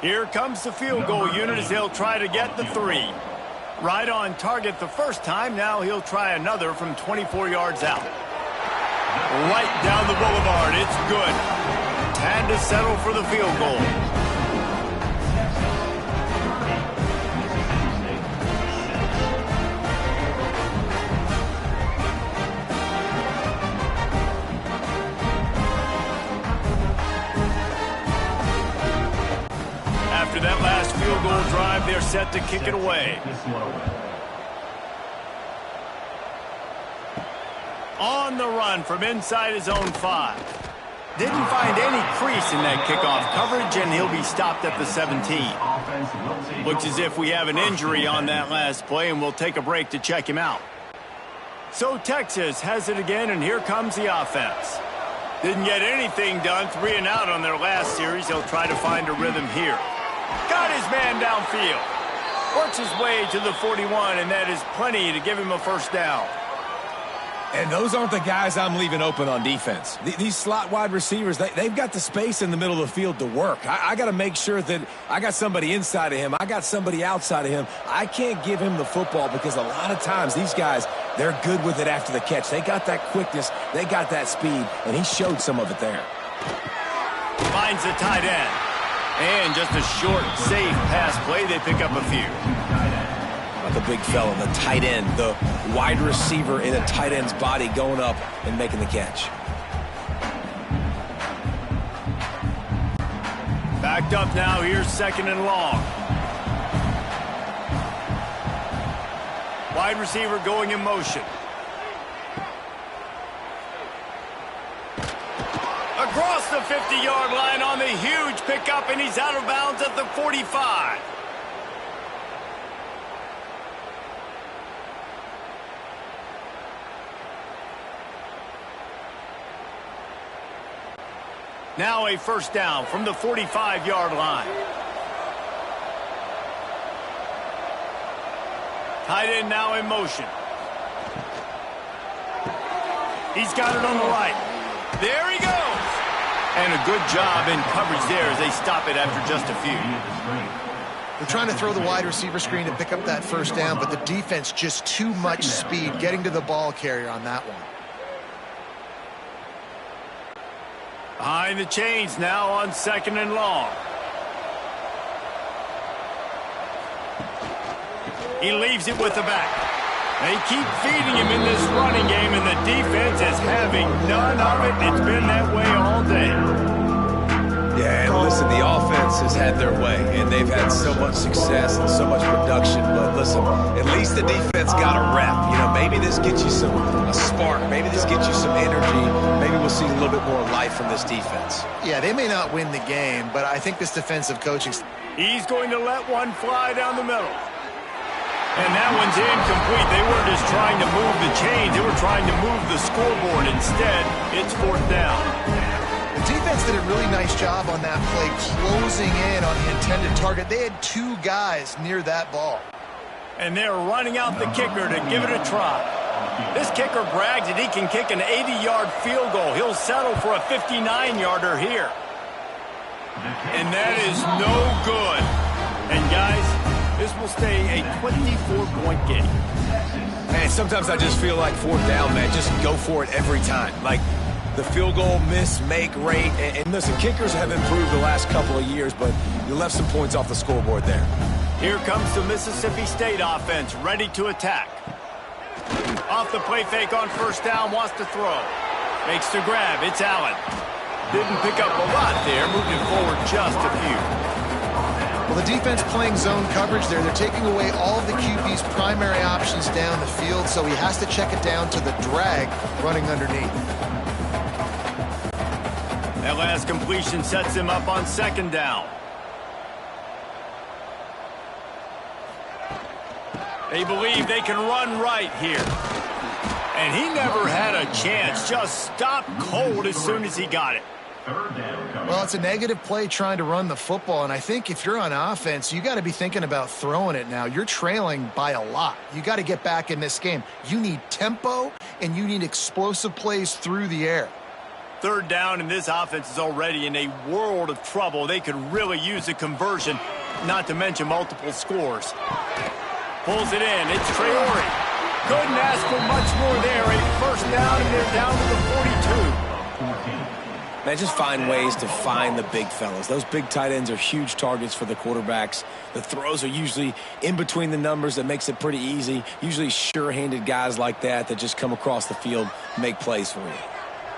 Here comes the field goal unit as he'll try to get the 3. Right on target the first time. Now he'll try another from 24 yards out. Right down the boulevard. It's good. Had to settle for the field goal. After that last field goal drive, they're set to kick it away. On the run from inside his own 5. Didn't find any crease in that kickoff coverage, and he'll be stopped at the 17. Looks as if we have an injury on that last play, and we'll take a break to check him out. So Texas has it again, and here comes the offense. Didn't get anything done, 3 and out on their last series. He'll try to find a rhythm here. Got his man downfield. Works his way to the 41, and that is plenty to give him a first down. And those aren't the guys I'm leaving open on defense. These slot wide receivers, they've got the space in the middle of the field to work. I got to make sure that I got somebody inside of him. I got somebody outside of him. I can't give him the football because a lot of times these guys, they're good with it after the catch. They got that quickness. They got that speed, and he showed some of it there. Finds the tight end. And just a short, safe pass play. They pick up a few. The big fella, the tight end, the wide receiver in a tight end's body going up and making the catch. Backed up now, here's 2nd and long. Wide receiver going in motion. Across the 50-yard line on the huge pickup, and he's out of bounds at the 45. Now a first down from the 45-yard line. Tight end now in motion. He's got it on the right. There he goes. And a good job in coverage there as they stop it after just a few. They're trying to throw the wide receiver screen to pick up that first down, but the defense just too much speed getting to the ball carrier on that one. Behind the chains now on 2nd and long. He leaves it with the back. They keep feeding him in this running game, and the defense is having none of it. It's been that way all day. Yeah, and listen, the offense has had their way, and they've had so much success and so much production. But listen, at least the defense got a rep. You know, maybe this gets you a spark. Maybe this gets you some energy. Maybe we'll see a little bit more life from this defense. Yeah, they may not win the game, but I think this defensive coaching... He's going to let one fly down the middle. And that one's incomplete. They weren't just trying to move the chains. They were trying to move the scoreboard. Instead, it's 4th down. The defense did a really nice job on that play, closing in on the intended target. They had 2 guys near that ball. And they're running out the kicker to give it a try. This kicker brags that he can kick an 80-yard field goal. He'll settle for a 59-yarder here. And that is no good. And, guys, this will stay a 24-point game. Man, sometimes I just feel like 4th down, man. Just go for it every time. Like, the field goal miss, make rate. And listen, kickers have improved the last couple of years, but you left some points off the scoreboard there. Here comes the Mississippi State offense, ready to attack. Off the play fake on first down, wants to throw. Makes the grab, it's Allen. Didn't pick up a lot there, moved it forward just a few. Well, the defense playing zone coverage there. They're taking away all of the QB's primary options down the field, so he has to check it down to the drag running underneath. That last completion sets him up on 2nd down. They believe they can run right here. And he never had a chance. Just stopped cold as soon as he got it. Well, it's a negative play trying to run the football, and I think if you're on offense, you got to be thinking about throwing it now. You're trailing by a lot. You got to get back in this game. You need tempo, and you need explosive plays through the air. 3rd down, and this offense is already in a world of trouble. They could really use a conversion, not to mention multiple scores. Pulls it in. It's Traore. Couldn't ask for much more there. A first down, and they're down to the 42. Man, just find ways to find the big fellas. Those big tight ends are huge targets for the quarterbacks. The throws are usually in between the numbers. That makes it pretty easy. Usually sure-handed guys like that just come across the field, make plays for you.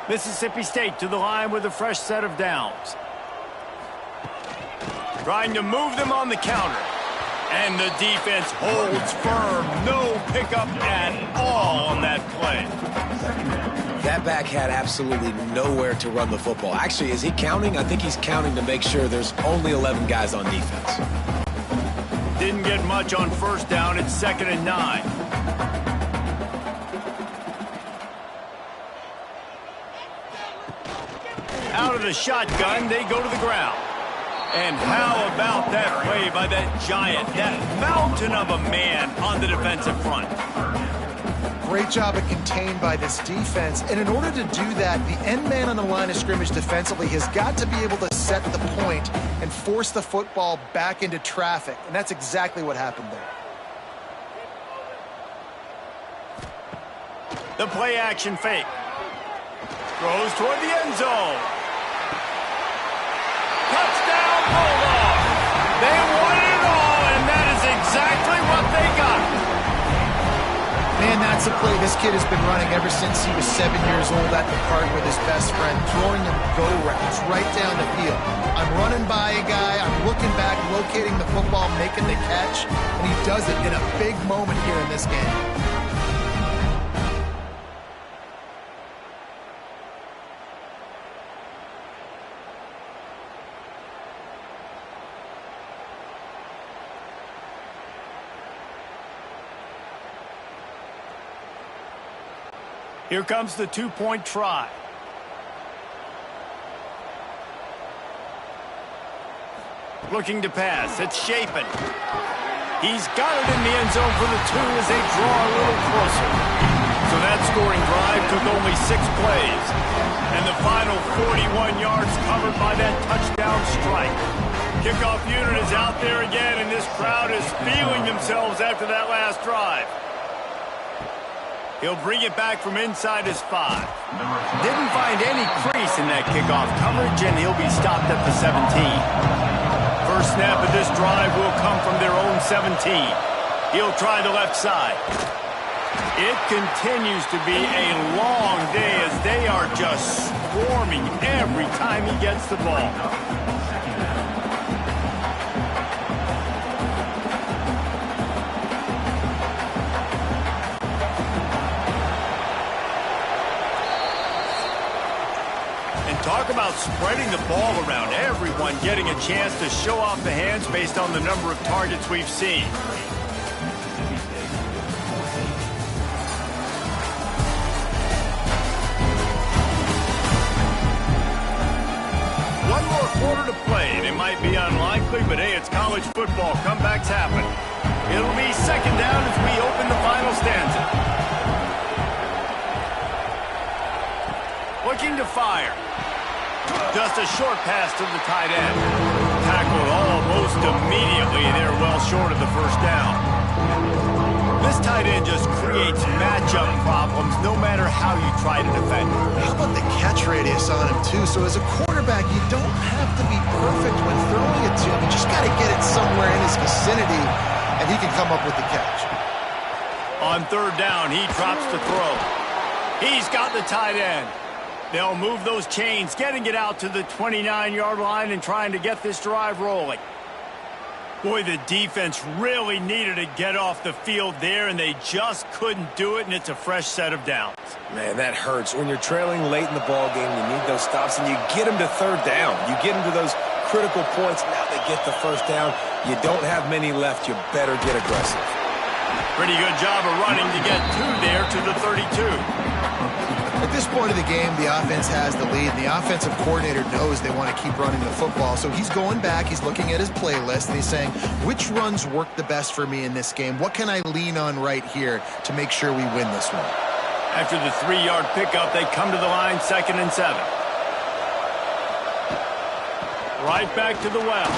Mississippi State to the line with a fresh set of downs. Trying to move them on the counter. And the defense holds firm. No pickup at all on that play. That back had absolutely nowhere to run the football. Actually, is he counting? I think he's counting to make sure there's only 11 guys on defense. Didn't get much on first down. It's 2nd and 9. Out of the shotgun, they go to the ground. And how about that play by that giant, that mountain of a man on the defensive front? Great job of contained by this defense. And in order to do that, the end man on the line of scrimmage defensively has got to be able to set the point and force the football back into traffic. And that's exactly what happened there. The play action fake. Throws toward the end zone. Touchdown, Bulldogs! They won it all, and that is exactly what they got. Man, that's a play this kid has been running ever since he was 7 years old at the park with his best friend, throwing them go routes right down the field. I'm running by a guy, I'm looking back, locating the football, making the catch, and he does it in a big moment here in this game. Here comes the two-point try. Looking to pass. It's Shapen. He's got it in the end zone for the 2 as they draw a little closer. So that scoring drive took only 6 plays. And the final 41 yards covered by that touchdown strike. Kickoff unit is out there again, and this crowd is feeling themselves after that last drive. He'll bring it back from inside his 5. Didn't find any crease in that kickoff coverage, and he'll be stopped at the 17. First snap of this drive will come from their own 17. He'll try the left side. It continues to be a long day as they are just swarming every time he gets the ball. Talk about spreading the ball around. Everyone getting a chance to show off the hands based on the number of targets we've seen. One more quarter to play, and it might be unlikely, but hey, it's college football. Comebacks happen. It'll be 2nd down as we open the final stanza. Looking to fire. Just a short pass to the tight end. Tackled almost immediately. They're well short of the first down. This tight end just creates matchup problems no matter how you try to defend him. How about the catch radius on him, too? So as a quarterback, you don't have to be perfect when throwing it to him. You just got to get it somewhere in his vicinity, and he can come up with the catch. On 3rd down, he drops to throw. He's got the tight end. They'll move those chains, getting it out to the 29-yard line and trying to get this drive rolling. Boy, the defense really needed to get off the field there, and they just couldn't do it, and it's a fresh set of downs. Man, that hurts. When you're trailing late in the ball game, you need those stops, and you get them to 3rd down. You get them to those critical points. Now they get the 1st down. You don't have many left. You better get aggressive. Pretty good job of running to get 2 there to the 32. At this point of the game, the offense has the lead. The offensive coordinator knows they want to keep running the football. So he's going back, he's looking at his playlist, and he's saying, which runs work the best for me in this game? What can I lean on right here to make sure we win this one? After the 3-yard pickup, they come to the line, 2nd and 7. Right back to the well.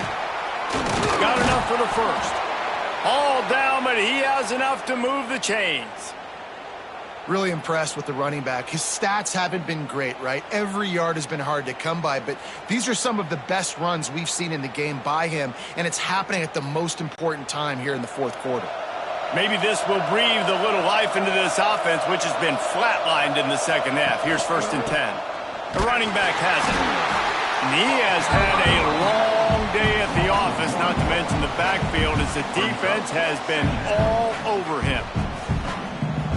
Got enough for the first. All down, but he has enough to move the chains. Really impressed with the running back. His stats haven't been great, right? Every yard has been hard to come by, but these are some of the best runs we've seen in the game by him, and it's happening at the most important time here in the 4th quarter. Maybe this will breathe a little life into this offense, which has been flatlined in the 2nd half. Here's 1st and 10. The running back has it. And he has had a long day at the office. Travis, not to mention the backfield, as the defense has been all over him.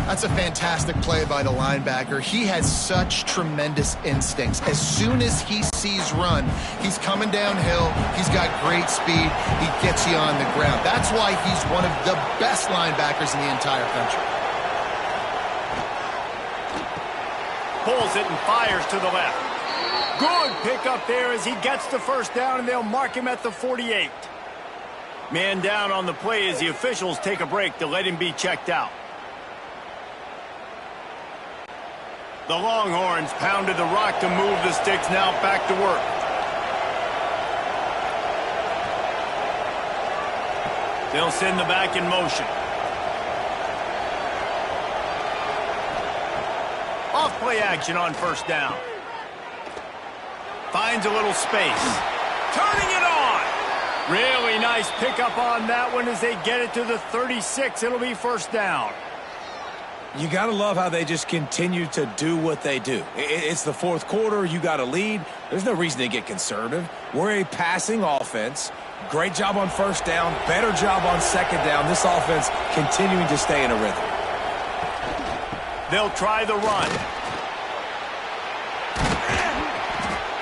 That's a fantastic play by the linebacker. He has such tremendous instincts. As soon as he sees run, he's coming downhill. He's got great speed. He gets you on the ground. That's why he's one of the best linebackers in the entire country. Pulls it and fires to the left. Good pickup there as he gets the first down, and they'll mark him at the 48. Man down on the play as the officials take a break to let him be checked out. The Longhorns pounded the rock to move the sticks, now back to work. They'll send the back in motion. Off play action on first down. Finds a little space. Turning it on. Really nice pickup on that one as they get it to the 36. It'll be first down. You got to love how they just continue to do what they do. It's the fourth quarter. You got a lead. There's no reason to get conservative. We're a passing offense. Great job on first down. Better job on second down. This offense continuing to stay in a rhythm. They'll try the run.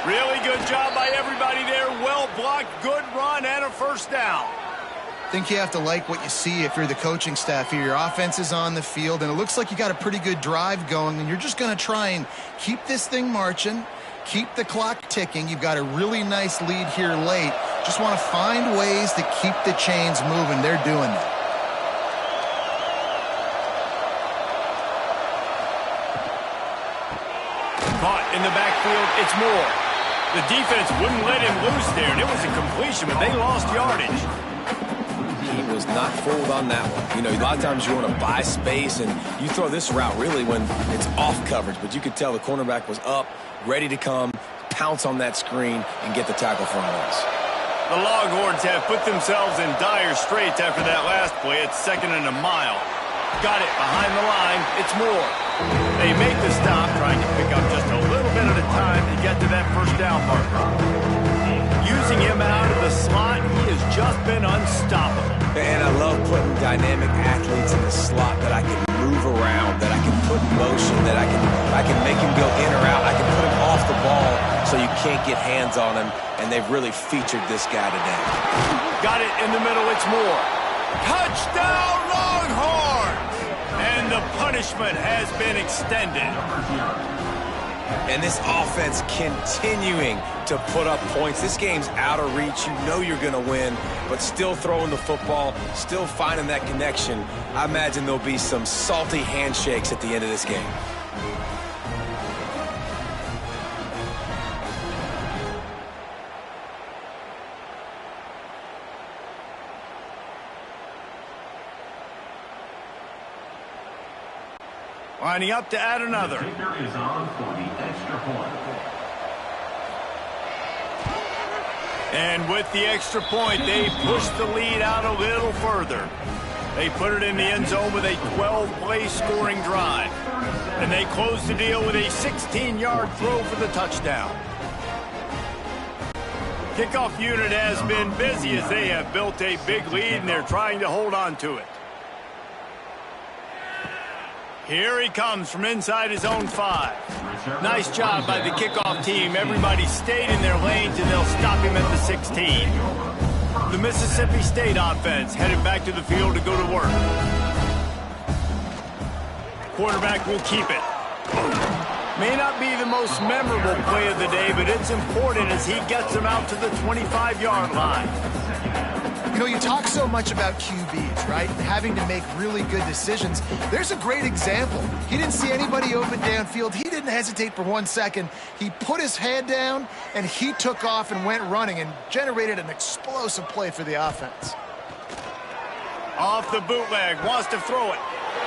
Really good job by everybody there. Well blocked, good run, and a first down. I think you have to like what you see if you're the coaching staff here. Your offense is on the field, and it looks like you got a pretty good drive going, and you're just going to try and keep this thing marching, keep the clock ticking. You've got a really nice lead here late. Just want to find ways to keep the chains moving. They're doing that. Caught in the backfield, it's Moore. The defense wouldn't let him loose there, and it was a completion, but they lost yardage. He was not fooled on that one. You know, a lot of times you want to buy space, and you throw this route really when it's off coverage, but you could tell the cornerback was up, ready to come, pounce on that screen, and get the tackle for a loss. The Longhorns have put themselves in dire straits after that last play. It's 2nd and a mile. Got it behind the line. It's Moore. They make the stop, trying to pick up just a little bit at a time to get to that first down marker. Using him out of the slot, he has just been unstoppable. And I love putting dynamic athletes in the slot that I can move around, that I can put in motion, that I can make him go in or out. I can put him off the ball so you can't get hands on him, and they've really featured this guy today. Got it in the middle. It's Moore. Touchdown, Longhorns! And the punishment has been extended. And this offense continuing to put up points. This game's out of reach. You know you're going to win, but still throwing the football, still finding that connection. I imagine there'll be some salty handshakes at the end of this game. Lining up to add another. Kicker is on for the extra point. And with the extra point, they push the lead out a little further. They put it in the end zone with a 12-play scoring drive. And they close the deal with a 16-yard throw for the touchdown. Kickoff unit has been busy as they have built a big lead, and they're trying to hold on to it. Here he comes from inside his own 5. Nice job by the kickoff team. Everybody stayed in their lanes, and they'll stop him at the 16. The Mississippi State offense headed back to the field to go to work. Quarterback will keep it. May not be the most memorable play of the day, but it's important as he gets them out to the 25-yard line. You know, you talk so much about QBs, right? Having to make really good decisions. There's a great example. He didn't see anybody open downfield. He didn't hesitate for 1 second. He put his head down, and he took off and went running and generated an explosive play for the offense. Off the bootleg, wants to throw it.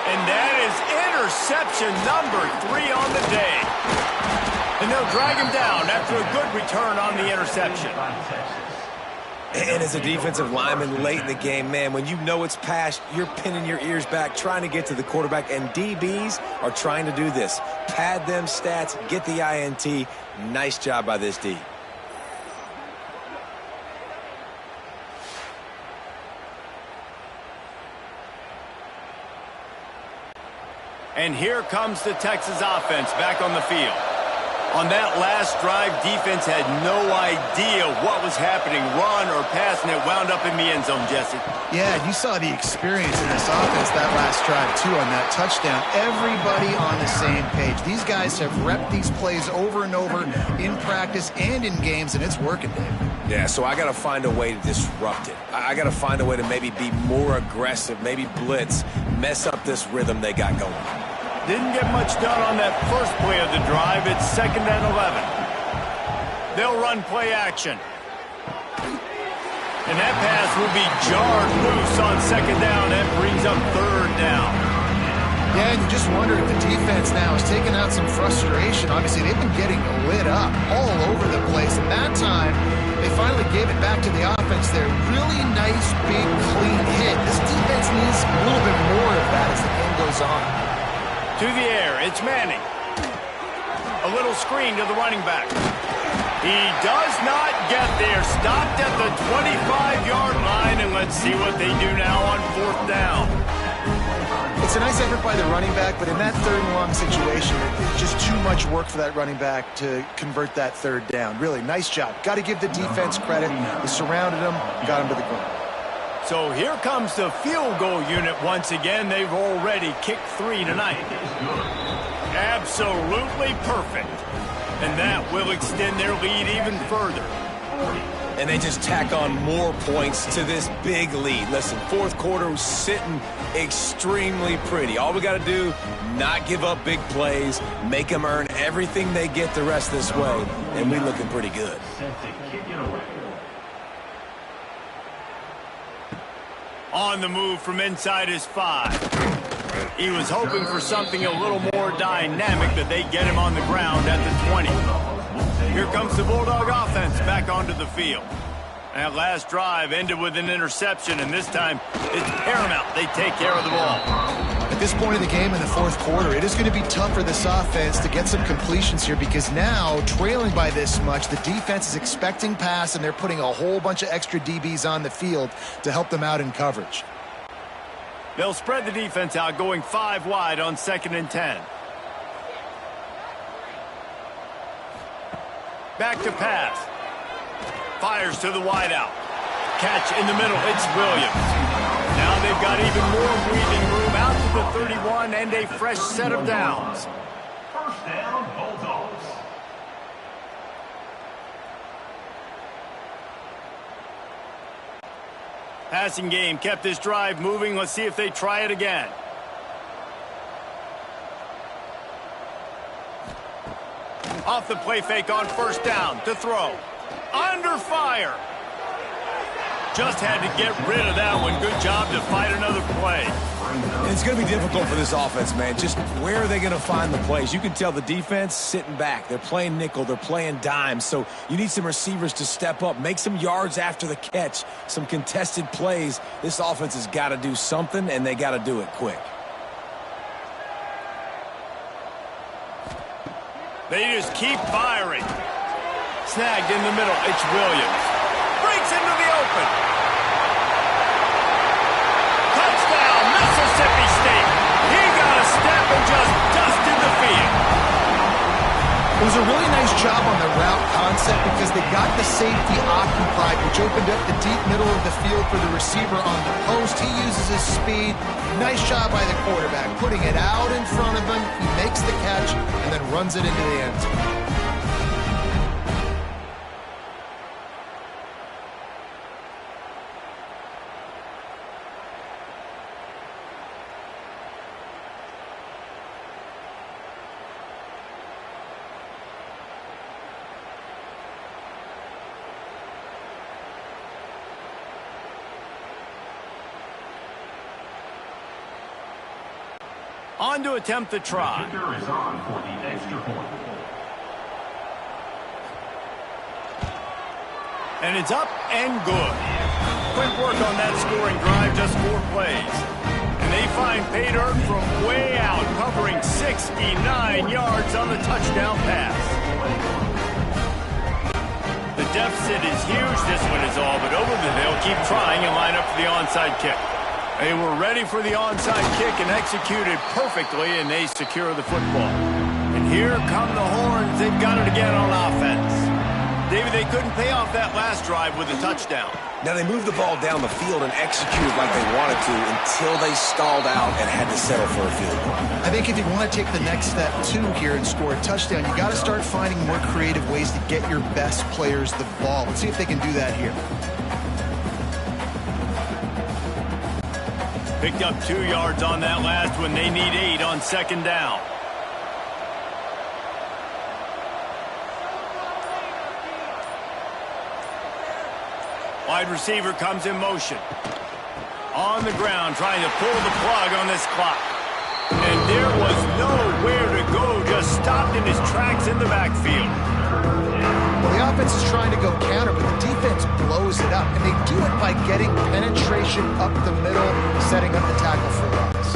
And that is interception number 3 on the day. And they'll drag him down after a good return on the interception. And as a defensive lineman late in the game, man, when you know it's past, you're pinning your ears back, trying to get to the quarterback, and DBs are trying to do this. Pad them stats, get the INT. Nice job by this D. And here comes the Texas offense back on the field. On that last drive, defense had no idea what was happening, run or pass, and it wound up in the end zone, Jesse. Yeah, you saw the experience in this offense that last drive, too, on that touchdown. Everybody on the same page. These guys have repped these plays over and over in practice and in games, and it's working, Dave. Yeah, so I got to find a way to disrupt it. I got to find a way to maybe be more aggressive, maybe blitz, mess up this rhythm they got going. Didn't get much done on that first play of the drive. It's 2nd and 11. They'll run play action. And that pass will be jarred loose on 2nd down. That brings up 3rd down. Yeah, and you just wonder if the defense now is taking out some frustration. Obviously, they've been getting lit up all over the place. And that time, they finally gave it back to the offense there. Really nice, big, clean hit. This defense needs a little bit more of that as the game goes on. To the air, it's Manning. A little screen to the running back. He does not get there. Stopped at the 25-yard line, and let's see what they do now on 4th down. It's a nice effort by the running back, but in that 3rd and long situation, it's just too much work for that running back to convert that 3rd down. Really, nice job. Got to give the defense credit. They surrounded him, got him to the ground. So here comes the field goal unit once again. They've already kicked 3 tonight. Absolutely perfect. And that will extend their lead even further. And they just tack on more points to this big lead. Listen, 4th quarter was sitting extremely pretty. All we got to do, not give up big plays, make them earn everything they get the rest of this way, and we looking pretty good. On the move from inside his 5. He was hoping for something a little more dynamic, but they get him on the ground at the 20. Here comes the Bulldog offense back onto the field. That last drive ended with an interception, and this time it's paramount they take care of the ball. At this point in the game in the 4th quarter, it is going to be tough for this offense to get some completions here because now, trailing by this much, the defense is expecting pass, and they're putting a whole bunch of extra DBs on the field to help them out in coverage. They'll spread the defense out, going 5 wide on 2nd and 10. Back to pass. Fires to the wideout. Catch in the middle. It's Williams. Now they've got even more breathing room out to the 31 and a fresh set of downs. 1st down, Bulldogs. Passing game kept this drive moving. Let's see if they try it again. Off the play fake on 1st down to throw. Under fire. Just had to get rid of that one. Good job to fight another play. It's going to be difficult for this offense, man. Just where are they going to find the plays? You can tell the defense sitting back. They're playing nickel. They're playing dime. So you need some receivers to step up, make some yards after the catch, some contested plays. This offense has got to do something, and they got to do it quick. They just keep firing. Snagged in the middle. It's Williams. Breaks into the open. Touchdown, Mississippi State. He got a step and just dusted the field. It was a really nice job on the route concept because they got the safety occupied, which opened up the deep middle of the field for the receiver on the post. He uses his speed. Nice job by the quarterback, putting it out in front of him. He makes the catch and then runs it into the end zone. On to attempt the try. The kicker is on for the extra point. And it's up and good. Quick work on that scoring drive, just 4 plays. And they find pay dirt from way out, covering 69 yards on the touchdown pass. The deficit is huge. This one is all but over. They'll keep trying and line up for the onside kick. They were ready for the onside kick and executed perfectly, and they secure the football. And here come the Horns. They've got it again on offense. David, they couldn't pay off that last drive with a touchdown. Now, they moved the ball down the field and executed like they wanted to until they stalled out and had to settle for a field goal. I think if you want to take the next step, too, here and score a touchdown, you got to start finding more creative ways to get your best players the ball. Let's see if they can do that here. Picked up 2 yards on that last one. They need 8 on second down. Wide receiver comes in motion. On the ground, trying to pull the plug on this clock. And there was nowhere to go, just stopped in his tracks in the backfield. Well, the offense is trying to go counter, but the defense blows it up. And they do it by getting penetration up the middle, setting up the tackle for loss.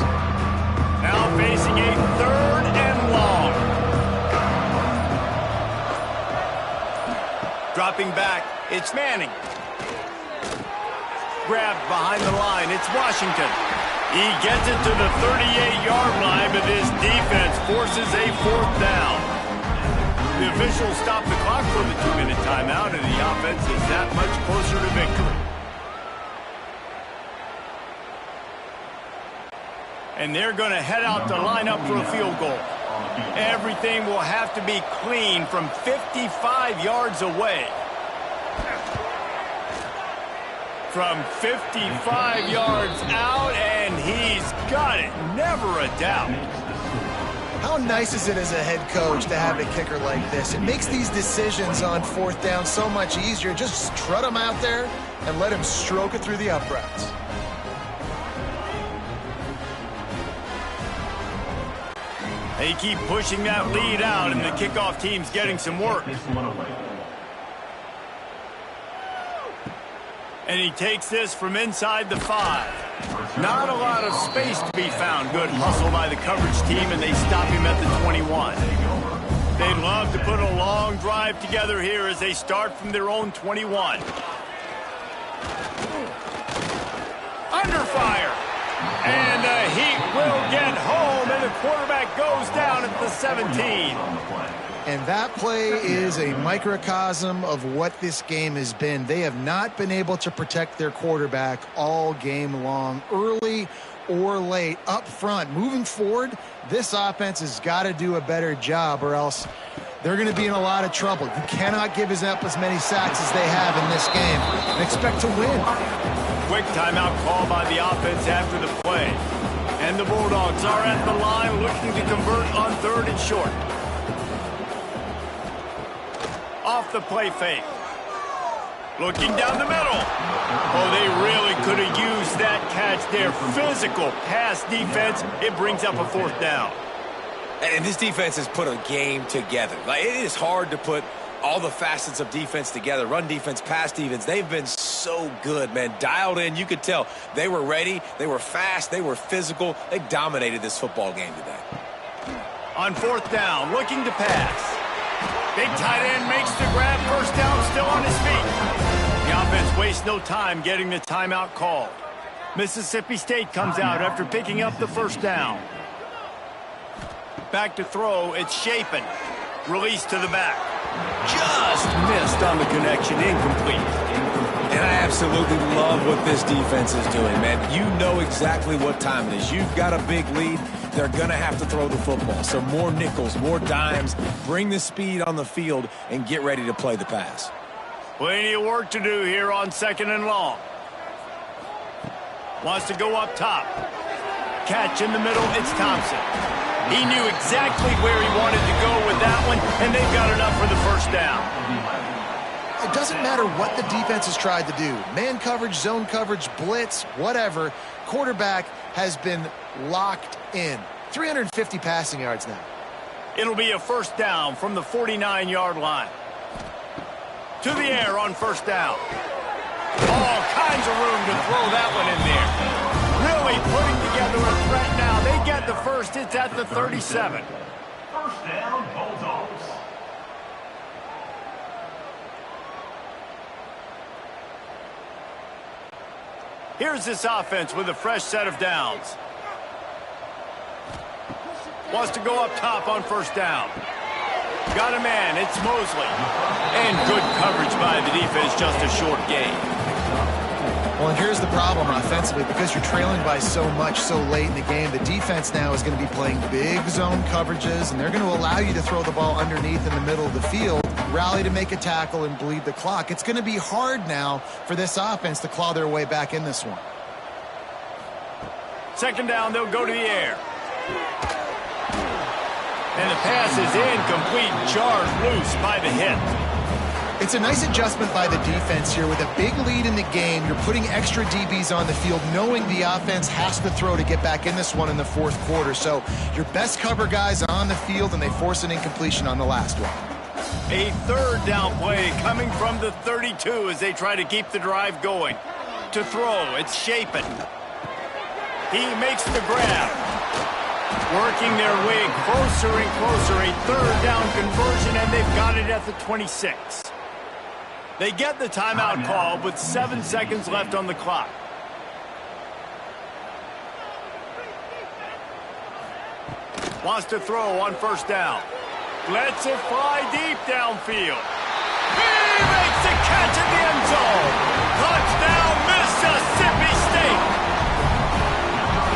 Now facing a 3rd and long. Dropping back, it's Manning. Grabbed behind the line, it's Washington. He gets it to the 38-yard line, but this defense forces a 4th down. The officials stop the clock for the 2-minute timeout, and the offense is that much closer to victory. And they're going to head out to line up for a field goal. Everything will have to be clean from 55 yards away. From 55 yards out, and he's got it. Never a doubt. How nice is it as a head coach to have a kicker like this? It makes these decisions on 4th down so much easier. Just strut him out there and let him stroke it through the uprights. They keep pushing that lead out, and the kickoff team's getting some work. And he takes this from inside the 5. Not a lot of space to be found. Good hustle by the coverage team, and they stop him at the 21. They'd love to put a long drive together here as they start from their own 21. Under fire. And the Heat will get home, and the quarterback goes down at the 17. And that play is a microcosm of what this game has been. They have not been able to protect their quarterback all game long, early or late, up front. Moving forward, this offense has got to do a better job, or else they're going to be in a lot of trouble. You cannot give up as many sacks as they have in this game and expect to win. Quick timeout call by the offense after the play. And the Bulldogs are at the line looking to convert on 3rd and short. Off the play fake. Looking down the middle. Oh, they really could have used that catch there. Physical pass defense. It brings up a 4th down. And this defense has put a game together. Like, it is hard to put all the facets of defense together. Run defense, pass defense. They've been so good, man. Dialed in. You could tell they were ready. They were fast. They were physical. They dominated this football game today. On 4th down, looking to pass. Big tight end makes the grab. 1st down, still on his feet. The offense wastes no time getting the timeout called. Mississippi State comes out after picking up the 1st down. Back to throw, it's Shapen. Release to the back. Just missed on the connection, incomplete. And I absolutely love what this defense is doing, man. You know exactly what time it is. You've got a big lead. They're going to have to throw the football. So more nickels, more dimes, bring the speed on the field, and get ready to play the pass. Plenty of work to do here on 2nd and long. Wants to go up top. Catch in the middle, it's Thompson. He knew exactly where he wanted to go with that one, and they've got enough for the 1st down. It doesn't matter what the defense has tried to do. Man coverage, zone coverage, blitz, whatever. Quarterback has been locked in. 350 passing yards now. It'll be a 1st down from the 49-yard line. To the air on 1st down. All kinds of room to throw that one in there. Really putting together a threat now. They get the 1st. It's at the 37. 1st down, Bulldogs. Here's this offense with a fresh set of downs. Wants to go up top on first down. Got a man, it's Mosley. And good coverage by the defense, just a short gain. Well, and here's the problem offensively. Because you're trailing by so much so late in the game, the defense now is going to be playing big zone coverages, and they're going to allow you to throw the ball underneath in the middle of the field, rally to make a tackle, and bleed the clock. It's going to be hard now for this offense to claw their way back in this one. Second down, they'll go to the air. And the pass is incomplete, jarred loose by the hit. It's a nice adjustment by the defense here. With a big lead in the game, you're putting extra DBs on the field, knowing the offense has to throw to get back in this one in the fourth quarter. So your best cover guys on the field, and they force an incompletion on the last one. A third down play coming from the 32 as they try to keep the drive going. To throw, it's Shapen. He makes the grab. Working their way closer and closer. A third down conversion, and they've got it at the 26. They get the timeout called with 7 seconds left on the clock. Wants to throw on first down. Lets it fly deep downfield. He makes the catch in the end zone. Touchdown, Mississippi State.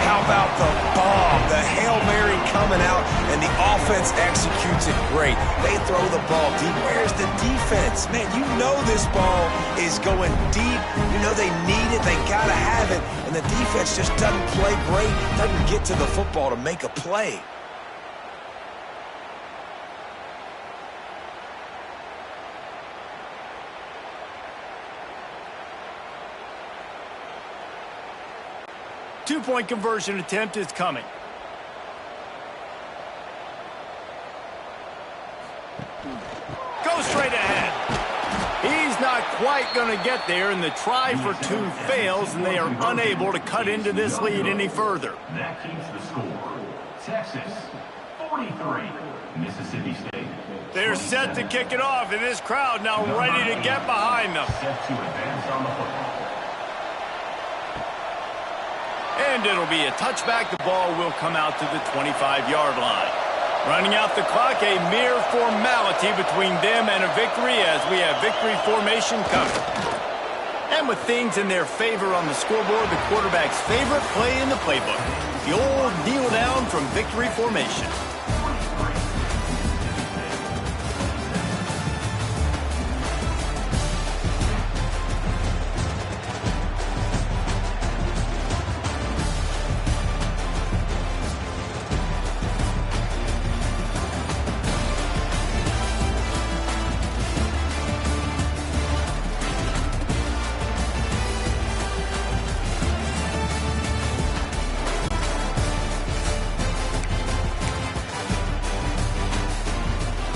How about the bomb? The Hail Mary coming out, and the offense executes it great. They throw the ball deep. Where's the defense? Man, you know this ball is going deep. You know they need it. They got to have it. And the defense just doesn't play great, doesn't get to the football to make a play. Two-point conversion attempt is coming. Go straight ahead. He's not quite going to get there, and the try for two fails, and they are unable to cut into this lead any further. That keeps the score. Texas, 43. Mississippi State. They're set to kick it off, and this crowd now ready to get behind them. Set to advance on the football. And it'll be a touchback. The ball will come out to the 25-yard line. Running out the clock, a mere formality between them and a victory as we have victory formation covered. And with things in their favor on the scoreboard, the quarterback's favorite play in the playbook, the old kneel down from victory formation.